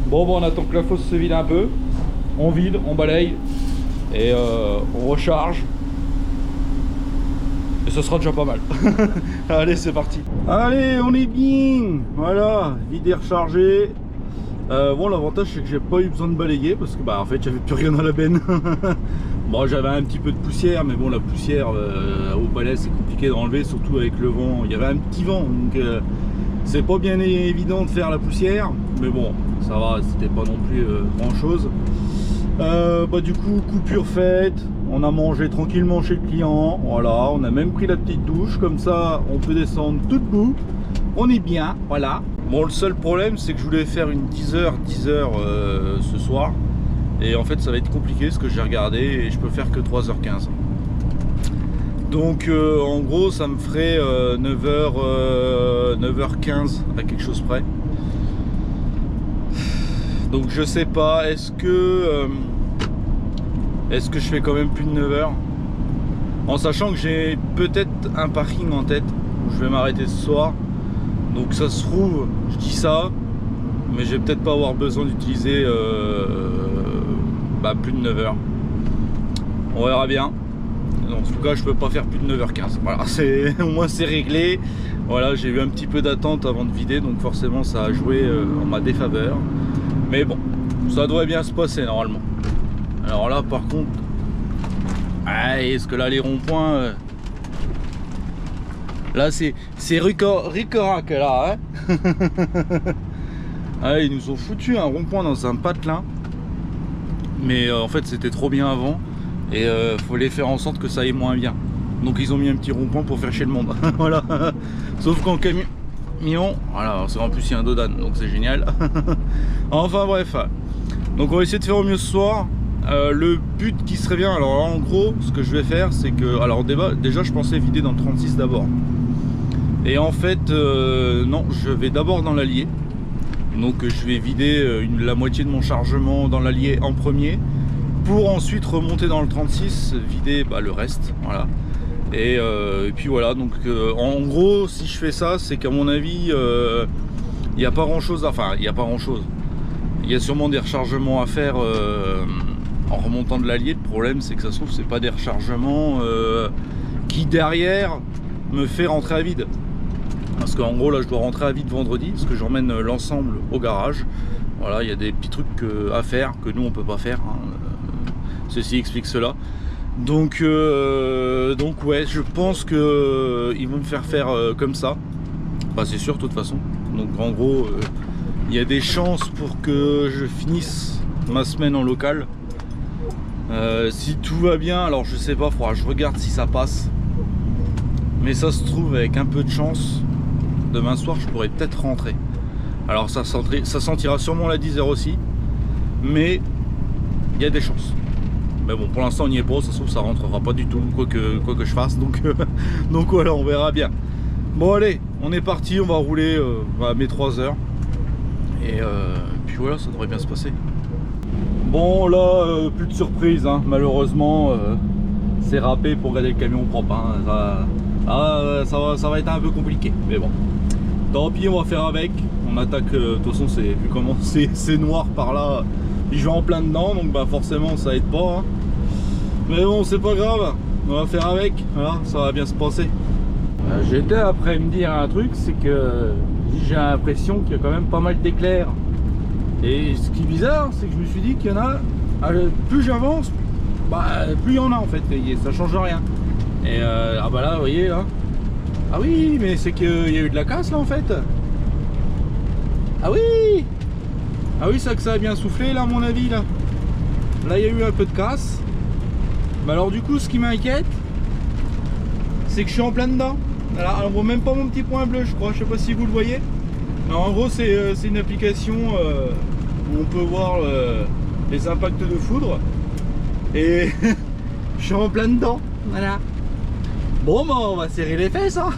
Bon, on attend que la fosse se vide un peu. On vide, on balaye et on recharge. Et ce sera déjà pas mal. Allez, c'est parti. Allez, on est bien. Voilà, vidé, rechargé. Bon, l'avantage c'est que j'ai pas eu besoin de balayer parce que bah en fait j'avais plus rien dans la benne. Bon, j'avais un petit peu de poussière, mais bon, la poussière au balai c'est compliqué d'enlever, surtout avec le vent. Il y avait un petit vent, donc c'est pas bien évident de faire la poussière, mais bon, ça va, c'était pas non plus grand chose. Bah du coup, coupure faite. On a mangé tranquillement chez le client, voilà, on a même pris la petite douche, comme ça on peut descendre tout debout, on est bien, voilà. Bon, le seul problème, c'est que je voulais faire une 10h ce soir. Et en fait, ça va être compliqué parce que j'ai regardé et je peux faire que 3h15. Donc, en gros, ça me ferait 9h15 à quelque chose près. Donc, je sais pas, est-ce que je fais quand même plus de 9h? En sachant que j'ai peut-être un parking en tête où je vais m'arrêter ce soir. Donc ça se trouve, je dis ça, mais je vais peut-être pas avoir besoin d'utiliser plus de 9h. On verra bien. En tout cas, je peux pas faire plus de 9h15. Voilà, au moins c'est réglé. Voilà, j'ai eu un petit peu d'attente avant de vider, donc forcément ça a joué en ma défaveur. Mais bon, ça devrait bien se passer normalement. Alors là, par contre, est-ce que là les ronds-points, là c'est Ricorac là, hein. Ah, ils nous ont foutu un rond-point dans un patelin. Mais en fait c'était trop bien avant. Et fallait faire en sorte que ça aille moins bien. Donc ils ont mis un petit rond-point pour faire chier le monde. Voilà. Sauf qu'en camion, voilà, en plus il y a un dodan, donc c'est génial. Enfin bref. Donc on va essayer de faire au mieux ce soir. Le but qui serait bien, alors là, en gros ce que je vais faire c'est que, alors déjà je pensais vider dans le 36 d'abord. Et en fait non, je vais d'abord dans l'Allier. Donc je vais vider la moitié de mon chargement dans l'Allier en premier, pour ensuite remonter dans le 36, vider le reste, voilà. Et puis voilà, donc en gros si je fais ça, c'est qu'à mon avis il n'y a pas grand chose, il n'y a pas grand chose, il y a sûrement des rechargements à faire en remontant de l'Allier. Le problème c'est que ça se trouve c'est pas des rechargements qui derrière me fait rentrer à vide. Parce qu'en gros là je dois rentrer à vide vendredi, parce que j'emmène l'ensemble au garage. Voilà, il y a des petits trucs à faire que nous on peut pas faire, hein. Ceci explique cela. Donc ouais, je pense que ils vont me faire comme ça. C'est sûr de toute façon. Donc en gros il y a des chances pour que je finisse ma semaine en local. Si tout va bien, alors je sais pas, faudra que je regarde si ça passe. Mais ça se trouve, avec un peu de chance, demain soir je pourrais peut-être rentrer. Alors ça sentira sûrement la 10h aussi, mais il y a des chances. Mais bon, pour l'instant on n'y est pas, ça se trouve ça rentrera pas du tout, quoi que je fasse, donc voilà, on verra bien. Bon allez, on est parti, on va rouler à mes 3h. Et puis voilà, ça devrait bien se passer. Bon là, plus de surprise, hein. Malheureusement, c'est râpé pour garder le camion propre, hein. Ça va être un peu compliqué, mais bon. Tant pis, on va faire avec. On attaque, de toute façon, vu comment c'est noir par là. Je vais en plein dedans, donc forcément ça aide pas, hein. Mais bon, c'est pas grave, on va faire avec, voilà, ça va bien se passer. J'étais après me dire un truc, c'est que j'ai l'impression qu'il y a quand même pas mal d'éclairs. Et ce qui est bizarre, c'est que je me suis dit qu'il y en a, plus j'avance, plus il y en a en fait, et ça change rien. Et là, vous voyez là. Ah oui, mais c'est qu'il y a eu de la casse là en fait. Ah oui, ça que ça a bien soufflé là à mon avis là. Là il y a eu un peu de casse. Mais alors du coup ce qui m'inquiète, c'est que je suis en plein dedans. Alors on voit même pas mon petit point bleu, je crois, je sais pas si vous le voyez. Alors, en gros c'est une application où on peut voir les impacts de foudre. Et je suis en plein dedans. Voilà. Bon on va serrer les fesses, hein.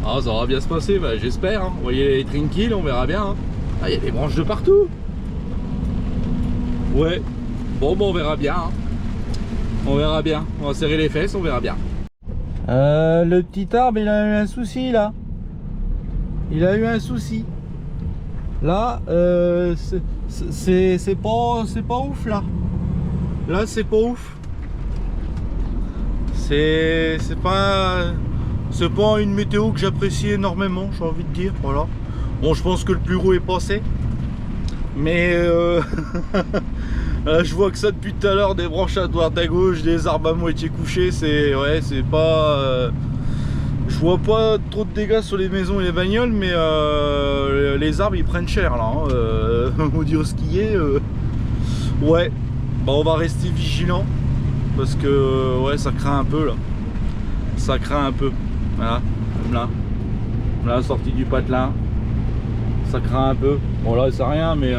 Ah, ça va bien se passer, j'espère, hein. Vous voyez, tranquille, on verra bien, hein. Ah, il y a des branches de partout. Ouais. Bon on verra bien, hein. On verra bien, on va serrer les fesses, on verra bien. Le petit arbre il a eu un souci là. Il a eu un souci. Là c'est pas ouf là. Là c'est pas ouf. C'est pas une météo que j'apprécie énormément, j'ai envie de dire, voilà. Bon, je pense que le plus gros est passé. Mais je vois que ça depuis tout à l'heure, des branches à droite à gauche, des arbres à moitié couchés, c'est pas... je vois pas trop de dégâts sur les maisons et les bagnoles, mais les arbres ils prennent cher là, hein. On dire ce qui est. Ouais, on va rester vigilant. Parce que ouais, ça craint un peu là. Ça craint un peu. Voilà, comme là. La sortie du patelin. ça craint un peu. Bon là c'est rien, mais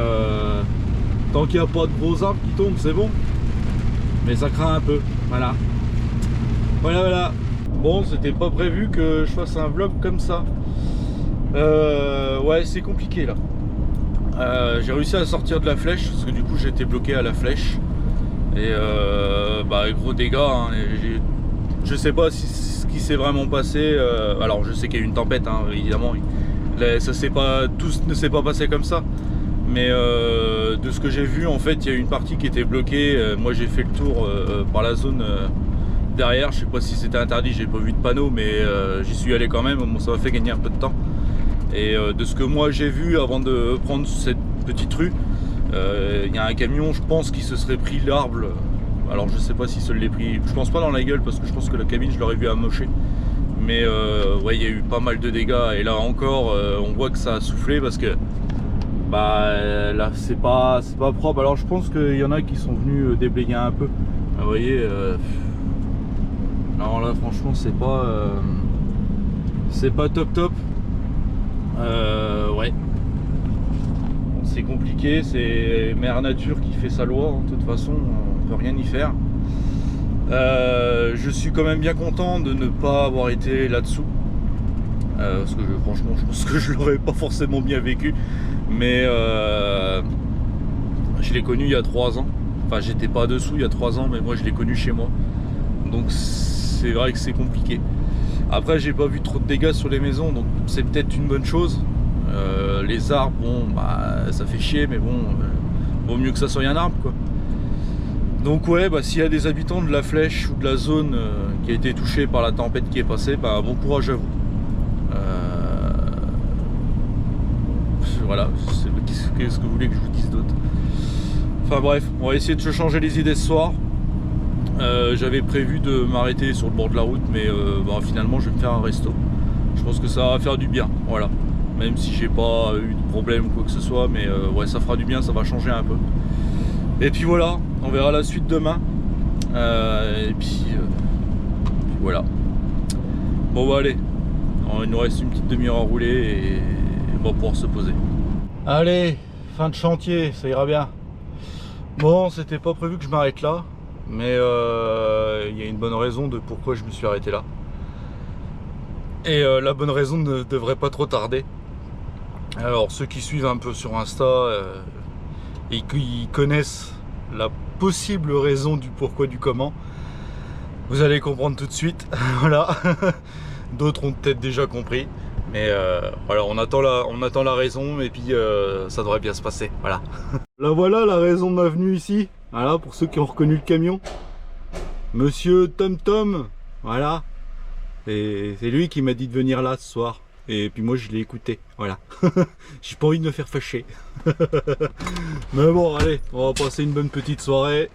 tant qu'il n'y a pas de gros arbres qui tombent, c'est bon. Mais ça craint un peu, voilà. Voilà. Bon, c'était pas prévu que je fasse un vlog comme ça. Ouais, c'est compliqué là. J'ai réussi à sortir de la flèche, parce que du coup j'étais bloqué à la flèche. Et bah gros dégâts, hein. Je sais pas ce qui s'est vraiment passé. Alors je sais qu'il y a eu une tempête, hein, évidemment. Tout ne s'est pas passé comme ça. Mais de ce que j'ai vu, en fait, il y a eu une partie qui était bloquée. Moi, j'ai fait le tour par la zone derrière. Je sais pas si c'était interdit, j'ai pas vu de panneau, mais j'y suis allé quand même. Bon, ça m'a fait gagner un peu de temps. Et de ce que moi j'ai vu avant de prendre cette petite rue, il y a un camion, je pense, qui se serait pris l'arbre. Alors, je sais pas si se l'est pris. Je pense pas dans la gueule parce que je pense que la cabine, je l'aurais vu amocher. Mais ouais, il y a eu pas mal de dégâts. Et là encore, on voit que ça a soufflé parce que bah là c'est pas propre. Alors je pense qu'il y en a qui sont venus déblayer un peu. Vous voyez, alors là franchement c'est pas top. Ouais, bon, c'est compliqué, c'est Mère Nature qui fait sa loi, hein. De toute façon on peut rien y faire. Je suis quand même bien content de ne pas avoir été là-dessous. Parce que franchement je pense que je l'aurais pas forcément bien vécu. Mais je l'ai connu il y a 3 ans. Enfin j'étais pas dessous il y a 3 ans, mais moi je l'ai connu chez moi. Donc c'est vrai que c'est compliqué. Après j'ai pas vu trop de dégâts sur les maisons, donc c'est peut-être une bonne chose. Les arbres, bon bah ça fait chier, mais bon vaut mieux que ça soit un arbre quoi. Donc ouais, bah s'il y a des habitants de la flèche ou de la zone qui a été touchée par la tempête qui est passée, bah bon courage à vous. Voilà, qu'est-ce que vous voulez que je vous dise d'autre? Enfin bref, on va essayer de se changer les idées ce soir. J'avais prévu de m'arrêter sur le bord de la route, mais bah, finalement je vais me faire un resto. Je pense que ça va faire du bien, voilà. Même si j'ai pas eu de problème ou quoi que ce soit, mais ouais, ça fera du bien, ça va changer un peu. Et puis voilà, on verra la suite demain. Et puis voilà. Bon bah allez, il nous reste une petite demi-heure à rouler et on va pouvoir se poser. Allez, fin de chantier, ça ira bien. Bon, c'était pas prévu que je m'arrête là, mais il y a une bonne raison de pourquoi je me suis arrêté là. Et la bonne raison ne devrait pas trop tarder. Alors ceux qui suivent un peu sur Insta et qui connaissent la possible raison du pourquoi du comment, vous allez comprendre tout de suite. Voilà. D'autres ont peut-être déjà compris. Mais voilà, on attend la raison et puis ça devrait bien se passer. Voilà. Là voilà la raison de ma venue ici. Voilà, pour ceux qui ont reconnu le camion. Monsieur Tom Tom. Voilà. Et c'est lui qui m'a dit de venir là ce soir. Et puis moi je l'ai écouté. Voilà. J'ai pas envie de me faire fâcher. Mais bon, allez, on va passer une bonne petite soirée.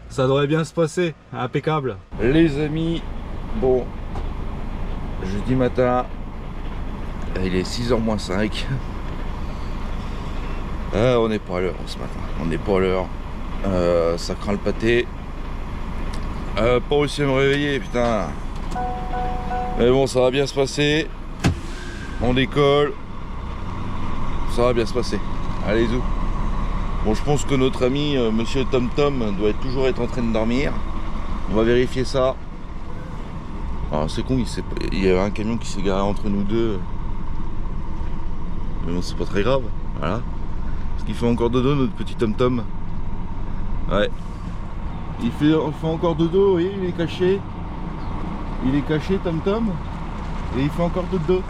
Ça devrait bien se passer. Impeccable. Les amis, bon, jeudi matin. Il est 6h moins 5. On n'est pas à l'heure ce matin. On n'est pas à l'heure. Ça craint le pâté. Pas réussi à me réveiller, putain. Mais bon, ça va bien se passer. On décolle. Ça va bien se passer. Allez, zou. Bon, je pense que notre ami Monsieur Tom Tom doit toujours être en train de dormir. On va vérifier ça. Alors, c'est con, il y a un camion qui s'est garé entre nous deux. Mais bon, c'est pas très grave. Voilà. Parce qu'il fait encore dodo, notre petit Tom Tom. Ouais. Il fait encore dodo, vous voyez, il est caché. Il est caché, Tom Tom. Et il fait encore dodo.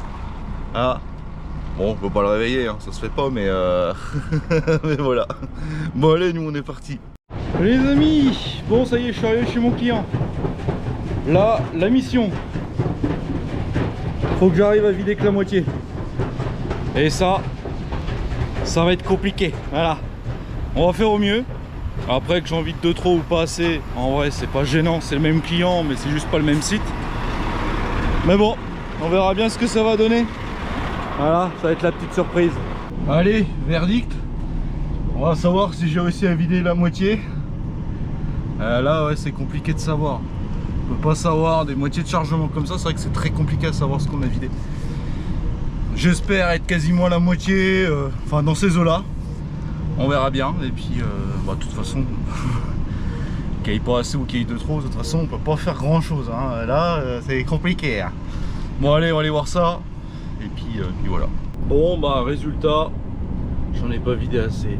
Ah. Bon, on peut pas le réveiller, hein, ça se fait pas, mais mais voilà. Bon, allez, nous on est parti. Les amis, bon, ça y est, je suis arrivé chez mon client. Là, la mission. Faut que j'arrive à vider que la moitié. Et ça va être compliqué. Voilà. On va faire au mieux. Après que j'en vide de trop ou pas assez, en vrai, c'est pas gênant. C'est le même client, mais c'est juste pas le même site. Mais bon, on verra bien ce que ça va donner. Voilà, ça va être la petite surprise. Allez, verdict. On va savoir si j'ai réussi à vider la moitié. Là, ouais, c'est compliqué de savoir. On peut pas savoir des moitiés de chargement comme ça. C'est vrai que c'est très compliqué à savoir ce qu'on a vidé. j'espère être quasiment à la moitié, enfin dans ces eaux là. On verra bien. Et puis bah, de toute façon qu'il n'y ait pas assez ou qu'il y ait de trop, de toute façon on peut pas faire grand chose hein. Là c'est compliqué hein. Bon allez, on va aller voir ça. Et puis voilà. Bon bah résultat, j'en ai pas vidé assez.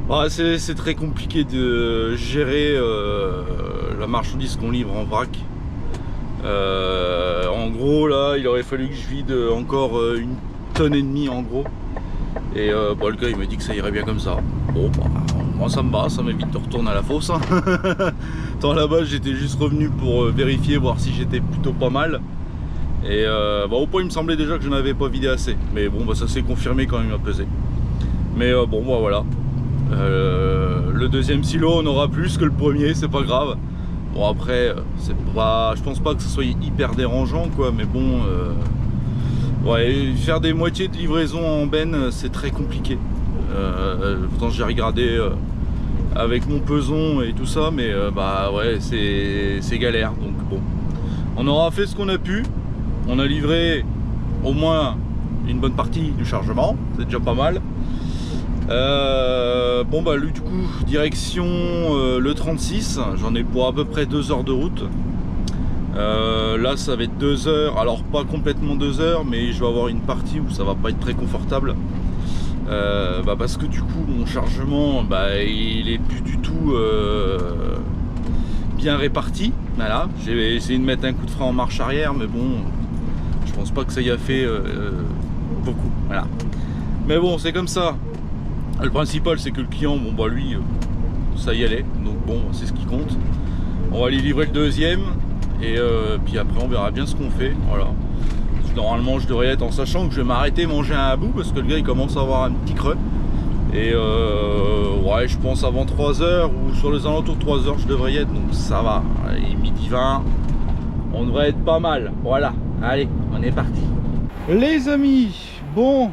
Bah, c'est très compliqué de gérer la marchandise qu'on livre en vrac. En gros là il aurait fallu que je vide encore 1,5 tonne en gros. Et bah, le gars il m'a dit que ça irait bien comme ça. Bon bah moi ça me va, ça m'évite de retourner à la fosse hein. Tant là-bas j'étais juste revenu pour vérifier, voir si j'étais plutôt pas mal. Et bah, au point il me semblait déjà que je n'avais pas vidé assez. Mais bon bah ça s'est confirmé quand il m'a pesé. Mais bon bah voilà. Le deuxième silo on aura plus que le premier, c'est pas grave. Bon après c'est pas, je pense pas que ce soit hyper dérangeant quoi, mais bon ouais, faire des moitiés de livraison en benne c'est très compliqué. Pourtant j'ai regardé avec mon peson et tout ça, mais bah ouais c'est galère. Donc bon, on aura fait ce qu'on a pu. On a livré au moins une bonne partie du chargement, c'est déjà pas mal. Bon bah lui du coup direction le 36, j'en ai pour à peu près 2 heures de route. Là ça va être 2 heures, alors pas complètement 2 heures, mais je vais avoir une partie où ça va pas être très confortable. Bah parce que du coup mon chargement bah, il est plus du tout bien réparti. Voilà, j'ai essayé de mettre un coup de frein en marche arrière, mais bon je pense pas que ça y a fait beaucoup. Voilà, mais bon c'est comme ça. Le principal c'est que le client, bon bah lui ça y allait, donc bon c'est ce qui compte. On va aller livrer le deuxième et puis après on verra bien ce qu'on fait. Voilà, normalement je devrais être, en sachant que je vais m'arrêter manger un bout parce que le gars il commence à avoir un petit creux. Et ouais je pense avant 3 heures ou sur les alentours de 3 heures je devrais y être, donc ça va. Allez, midi 20, on devrait être pas mal. Voilà, allez on est parti les amis. Bon,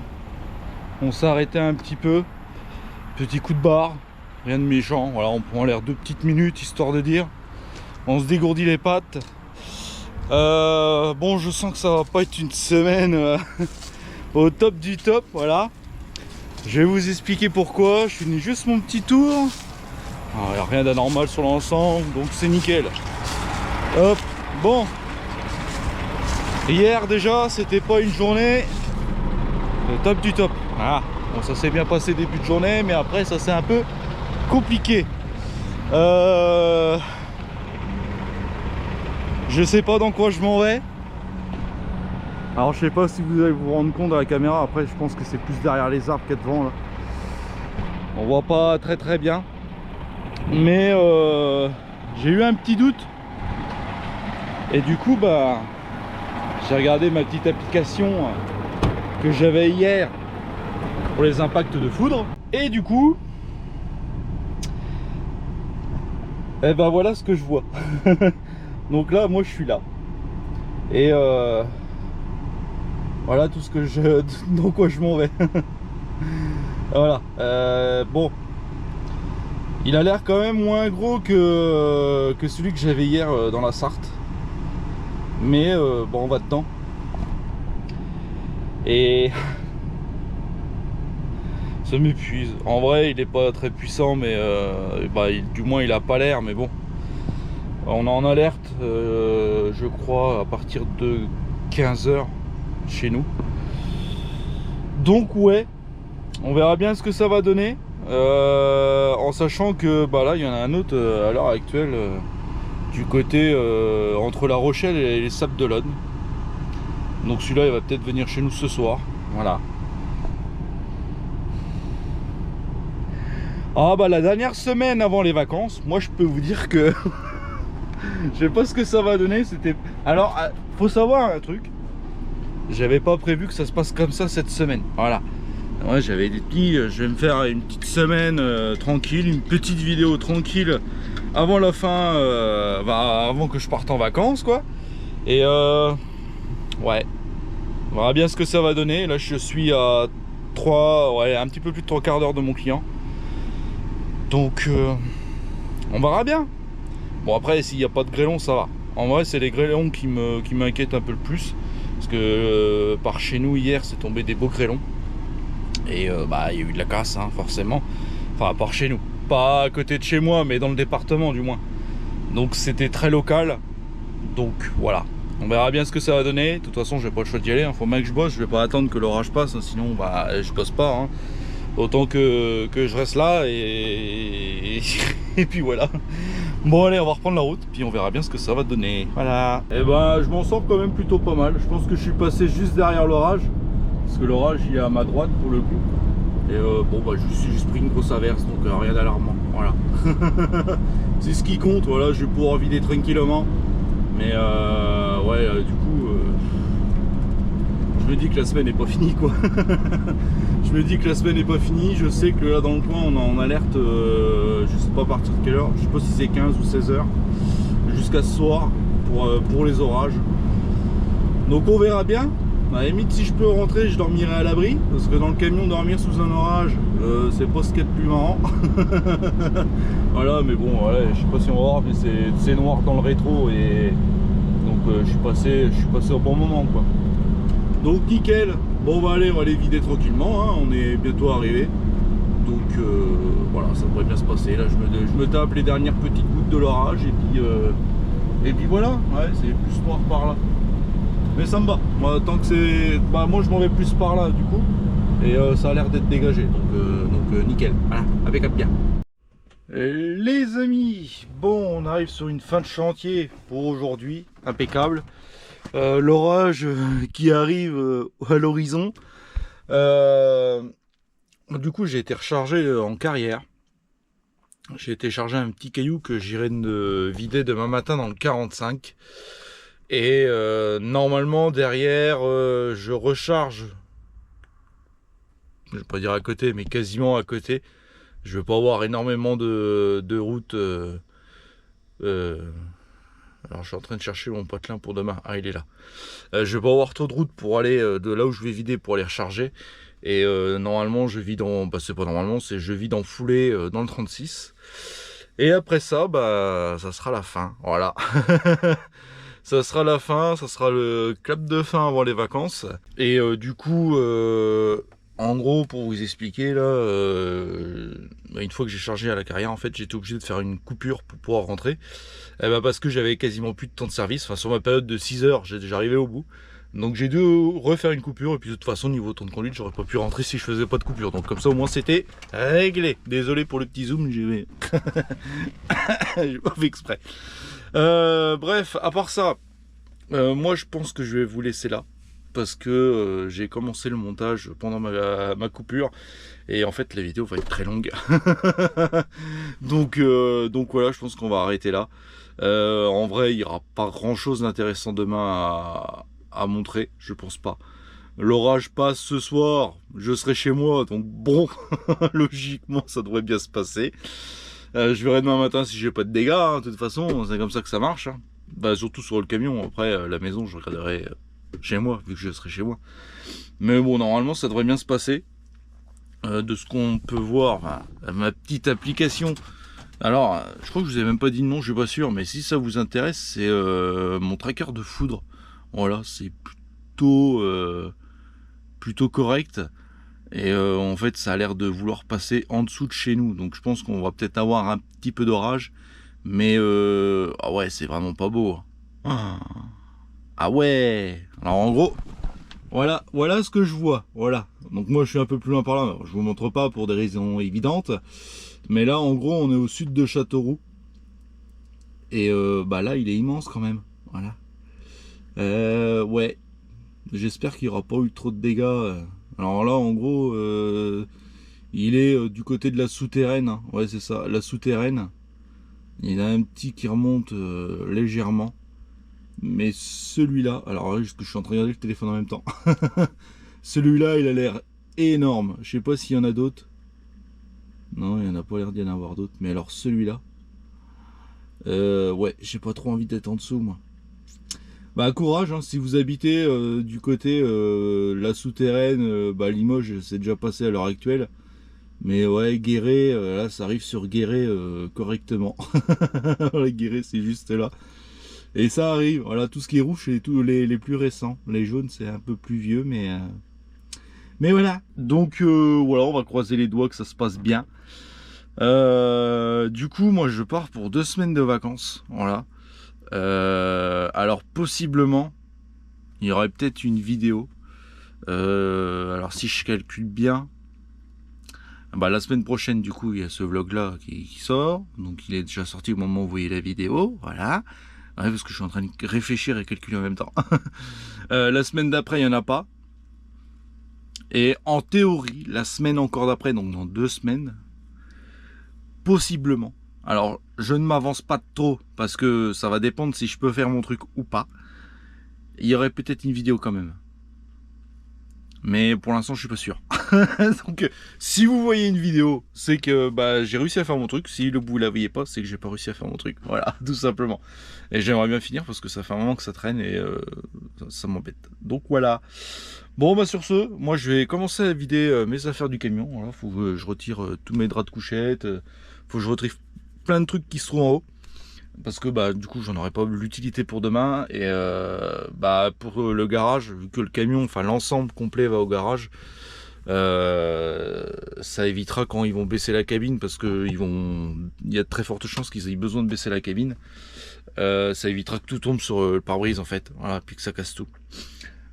on s'est arrêté un petit peu. Petit coup de barre, rien de méchant, voilà, on prend l'air 2 petites minutes histoire de dire. On se dégourdit les pattes. Bon, je sens que ça va pas être une semaine au top du top, voilà. Je vais vous expliquer pourquoi. Je finis juste mon petit tour. Il n'y a rien d'anormal sur l'ensemble, donc c'est nickel. Hop, bon. Hier déjà, c'était pas une journée au top du top. Voilà. Bon, ça s'est bien passé début de journée, mais après ça c'est un peu compliqué. Je sais pas dans quoi je m'en vais. Alors je sais pas si vous allez vous rendre compte à la caméra. Après je pense que c'est plus derrière les arbres qu'il y a devant là. On voit pas très bien. Mais j'ai eu un petit doute. Et du coup bah j'ai regardé ma petite application que j'avais hier pour les impacts de foudre, et du coup et ben voilà ce que je vois. Donc là moi je suis là et voilà tout ce que je dans quoi je m'en vais. Voilà, bon il a l'air quand même moins gros que celui que j'avais hier dans la Sarthe, mais bon on va dedans. Et ça m'épuise. En vrai il est pas très puissant, mais bah, du moins il a pas l'air, mais bon. On est en alerte je crois à partir de 15 h chez nous. Donc ouais, on verra bien ce que ça va donner. En sachant que bah, là il y en a un autre à l'heure actuelle du côté entre La Rochelle et les Sables d'Olonne. Donc celui-là il va peut-être venir chez nous ce soir. Voilà. Ah bah la dernière semaine avant les vacances, moi je peux vous dire que je sais pas ce que ça va donner. C'était, alors faut savoir un truc, j'avais pas prévu que ça se passe comme ça cette semaine. Voilà, ouais, j'avais dit je vais me faire une petite semaine tranquille, une petite vidéo tranquille avant la fin, bah, avant que je parte en vacances quoi. Et ouais, on verra bien ce que ça va donner. Là je suis à 3, ouais, un petit peu plus de 3 quarts d'heure de mon client. Donc on verra bien. Bon après s'il n'y a pas de grêlons ça va. En vrai c'est les grêlons qui m'inquiètent un peu le plus. Parce que par chez nous hier c'est tombé des beaux grêlons. Et bah il y a eu de la casse hein, forcément. Enfin par chez nous. Pas à côté de chez moi mais dans le département du moins. Donc c'était très local. Donc voilà. On verra bien ce que ça va donner. De toute façon j'ai pas le choix d'y aller. Hein. Faut bien que je bosse. Je vais pas attendre que l'orage passe. Hein. Sinon bah je bosse pas. Hein. Autant que je reste là et puis voilà. Bon allez on va reprendre la route puis on verra bien ce que ça va donner. Voilà. Et ben je m'en sors quand même plutôt pas mal. Je pense que je suis passé juste derrière l'orage. Parce que l'orage il est à ma droite pour le coup. Et bon bah je suis juste pris une grosse averse donc rien d'alarmant. Voilà. C'est ce qui compte, voilà, je vais pouvoir vider tranquillement. Mais ouais du coup je me dis que la semaine n'est pas finie quoi. Je me dis que la semaine n'est pas finie. Je sais que là dans le coin on est en alerte, je sais pas à partir de quelle heure, je sais pas si c'est 15 ou 16 heures jusqu'à ce soir pour les orages. Donc on verra bien. À la limite si je peux rentrer je dormirai à l'abri. Parce que dans le camion dormir sous un orage c'est pas ce qu'il y a de plus marrant. Voilà mais bon voilà, je sais pas si on va voir mais c'est noir dans le rétro et donc je suis passé au bon moment quoi. Donc nickel. Bon bah allez on va aller vider tranquillement hein. On est bientôt arrivé. Donc voilà ça devrait bien se passer. Là je me tape les dernières petites gouttes de l'orage et puis voilà. Ouais c'est plus noir par là. Mais ça me va. Moi tant que c'est. Bah moi je m'en vais plus par là du coup. Et ça a l'air d'être dégagé. Donc nickel. Voilà, impeccable bien. Les amis, bon on arrive sur une fin de chantier pour aujourd'hui. Impeccable. L'orage qui arrive à l'horizon. Du coup j'ai été rechargé en carrière. J'ai été chargé un petit caillou que j'irai vider demain matin dans le 45. Et normalement derrière je recharge, je vais pas dire à côté mais quasiment à côté. Je vais pas avoir énormément de routes. Alors je suis en train de chercher mon patelin pour demain. Ah il est là. Je vais pas avoir trop de routes pour aller de là où je vais vider pour aller recharger. Et normalement je vide en. Bah c'est pas normalement, c'est je vide en foulée dans le 36. Et après ça, bah ça sera la fin. Voilà. Ça sera la fin, ça sera le clap de fin avant les vacances. Et du coup, en gros, pour vous expliquer, là, une fois que j'ai chargé à la carrière, en fait, j'étais obligé de faire une coupure pour pouvoir rentrer. Eh ben, parce que j'avais quasiment plus de temps de service. Enfin, sur ma période de 6 heures, j'arrivais au bout. Donc j'ai dû refaire une coupure. Et puis de toute façon, niveau temps de conduite, j'aurais pas pu rentrer si je faisais pas de coupure. Donc comme ça, au moins, c'était réglé. Désolé pour le petit zoom, j'ai pas fait exprès. Bref, à part ça, moi je pense que je vais vous laisser là parce que j'ai commencé le montage pendant ma coupure et en fait la vidéo va être très longue. donc voilà, je pense qu'on va arrêter là. En vrai, il n'y aura pas grand chose d'intéressant demain à montrer, je pense pas. L'orage passe ce soir, je serai chez moi, donc bon, logiquement ça devrait bien se passer. Je verrai demain matin si j'ai pas de dégâts, hein. De toute façon, c'est comme ça que ça marche. Hein. Bah, surtout sur le camion, après la maison, je regarderai chez moi, vu que je serai chez moi. Mais bon, normalement, ça devrait bien se passer. De ce qu'on peut voir, ma petite application. Alors, je crois que je vous ai même pas dit de nom, je suis pas sûr, mais si ça vous intéresse, c'est mon tracker de foudre. Voilà, c'est plutôt correct. Et en fait ça a l'air de vouloir passer en dessous de chez nous. Donc je pense qu'on va peut-être avoir un petit peu d'orage. Mais ah ouais c'est vraiment pas beau. Ah ouais. Alors en gros voilà ce que je vois. Voilà. Donc moi je suis un peu plus loin par là. Je vous montre pas pour des raisons évidentes. Mais là en gros on est au sud de Châteauroux. Et bah là il est immense quand même. Voilà. Ouais. J'espère qu'il n'y aura pas eu trop de dégâts. Alors là, en gros, il est du côté de la souterraine. Hein. Ouais, c'est ça, la souterraine. Il y en a un petit qui remonte légèrement. Mais celui-là, alors je suis en train de regarder le téléphone en même temps. Celui-là, il a l'air énorme. Je sais pas s'il y en a d'autres. Non, il n'y en a pas l'air d'y en avoir d'autres. Mais alors celui-là, ouais, j'ai pas trop envie d'être en dessous, moi. Bah courage, hein, si vous habitez du côté la souterraine, bah Limoges c'est déjà passé à l'heure actuelle. Mais ouais, Guéret, là ça arrive sur Guéret correctement. La Guéret c'est juste là. Et ça arrive, voilà, tout ce qui est rouge, c'est tous les plus récents. Les jaunes, c'est un peu plus vieux, mais voilà. Donc voilà, on va croiser les doigts que ça se passe bien. Du coup, moi, je pars pour 2 semaines de vacances, voilà. Alors, possiblement, il y aurait peut-être une vidéo. Alors, si je calcule bien, bah, la semaine prochaine, du coup, il y a ce vlog-là qui sort. Donc, il est déjà sorti au moment où vous voyez la vidéo, voilà. Ouais, parce que je suis en train de réfléchir et calculer en même temps. La semaine d'après, il n'y en a pas. Et en théorie, la semaine encore d'après, donc dans 2 semaines, possiblement. Alors, je ne m'avance pas trop parce que ça va dépendre si je peux faire mon truc ou pas. Il y aurait peut-être une vidéo quand même. Mais pour l'instant, je suis pas sûr. Donc, si vous voyez une vidéo, c'est que bah, j'ai réussi à faire mon truc. Si vous la voyez pas, c'est que j'ai pas réussi à faire mon truc. Voilà, tout simplement. Et j'aimerais bien finir parce que ça fait un moment que ça traîne et ça m'embête. Donc voilà. Bon, bah sur ce, moi je vais commencer à vider mes affaires du camion. Voilà, faut que je retire tous mes draps de couchette. Faut que je retire plein de trucs qui se trouvent en haut. Parce que bah du coup j'en aurai pas l'utilité pour demain et bah pour le garage, vu que le camion, enfin l'ensemble complet va au garage, ça évitera quand ils vont baisser la cabine parce que il y a de très fortes chances qu'ils aient besoin de baisser la cabine. Ça évitera que tout tombe sur le pare-brise en fait, voilà, puis que ça casse tout.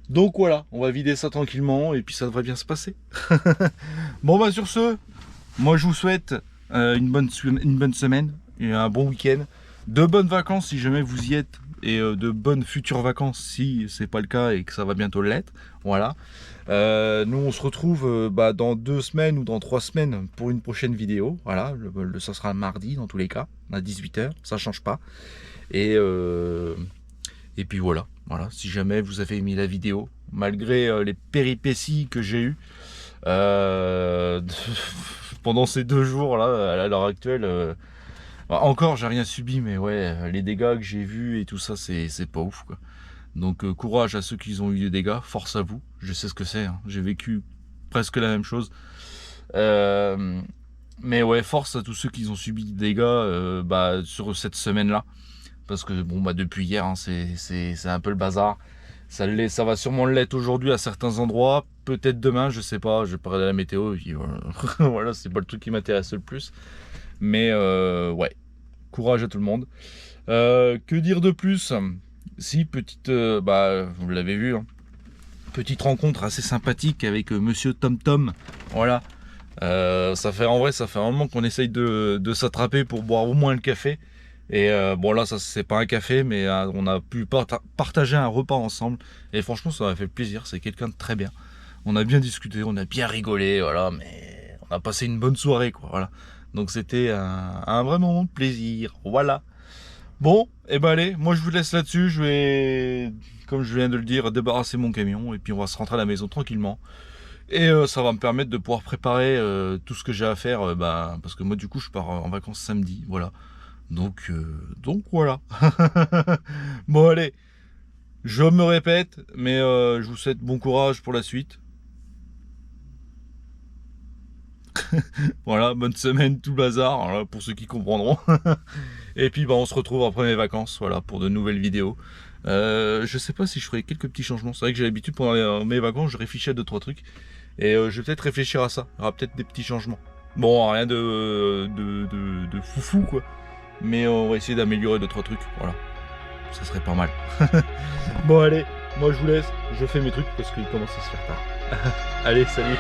Donc voilà, on va vider ça tranquillement et puis ça devrait bien se passer. Bon bah sur ce, moi je vous souhaite une bonne semaine et un bon week-end. De bonnes vacances si jamais vous y êtes et de bonnes futures vacances si c'est pas le cas et que ça va bientôt l'être. Voilà. Nous on se retrouve dans 2 semaines ou dans 3 semaines pour une prochaine vidéo. Voilà, ça sera mardi dans tous les cas à 18 h, ça change pas. Et puis voilà, si jamais vous avez aimé la vidéo, malgré les péripéties que j'ai eues pendant ces 2 jours là à l'heure actuelle. Encore j'ai rien subi, mais ouais, les dégâts que j'ai vus et tout ça, c'est pas ouf quoi. Donc courage à ceux qui ont eu des dégâts, force à vous, je sais ce que c'est, hein. J'ai vécu presque la même chose. Mais ouais, force à tous ceux qui ont subi des dégâts sur cette semaine-là. Parce que bon bah depuis hier, hein, c'est un peu le bazar. Ça va sûrement l'être aujourd'hui à certains endroits, peut-être demain, je sais pas, je vais parler de la météo, et puis voilà, voilà, c'est pas le truc qui m'intéresse le plus. Mais ouais, courage à tout le monde. Que dire de plus? Si, petite, vous l'avez vu, hein, petite rencontre assez sympathique avec Monsieur Tom Tom. Voilà. Ça fait un moment qu'on essaye de s'attraper pour boire au moins le café. Et bon là, ça c'est pas un café, mais on a pu partager un repas ensemble. Et franchement, ça m'a fait plaisir. C'est quelqu'un de très bien. On a bien discuté, on a bien rigolé, voilà. Mais on a passé une bonne soirée, quoi. Voilà. Donc c'était un vrai moment de plaisir. Voilà. Bon, et ben allez, moi je vous laisse là-dessus. Je vais, comme je viens de le dire, débarrasser mon camion et puis on va se rentrer à la maison tranquillement. Et ça va me permettre de pouvoir préparer tout ce que j'ai à faire, parce que moi du coup je pars en vacances samedi, voilà. Donc voilà. Bon allez, je me répète, mais je vous souhaite bon courage pour la suite. Voilà, bonne semaine, tout le bazar, voilà, pour ceux qui comprendront. Et puis on se retrouve après mes vacances, voilà, pour de nouvelles vidéos. Je sais pas si je ferai quelques petits changements. C'est vrai que j'ai l'habitude pendant mes vacances, je réfléchis à 2-3 trucs. Et je vais peut-être réfléchir à ça. Il y aura peut-être des petits changements. Bon, rien de foufou quoi. Mais on va essayer d'améliorer 2-3 trucs. Voilà. Ça serait pas mal. Bon allez, moi je vous laisse. Je fais mes trucs parce qu'il commence à se faire tard. Allez, salut.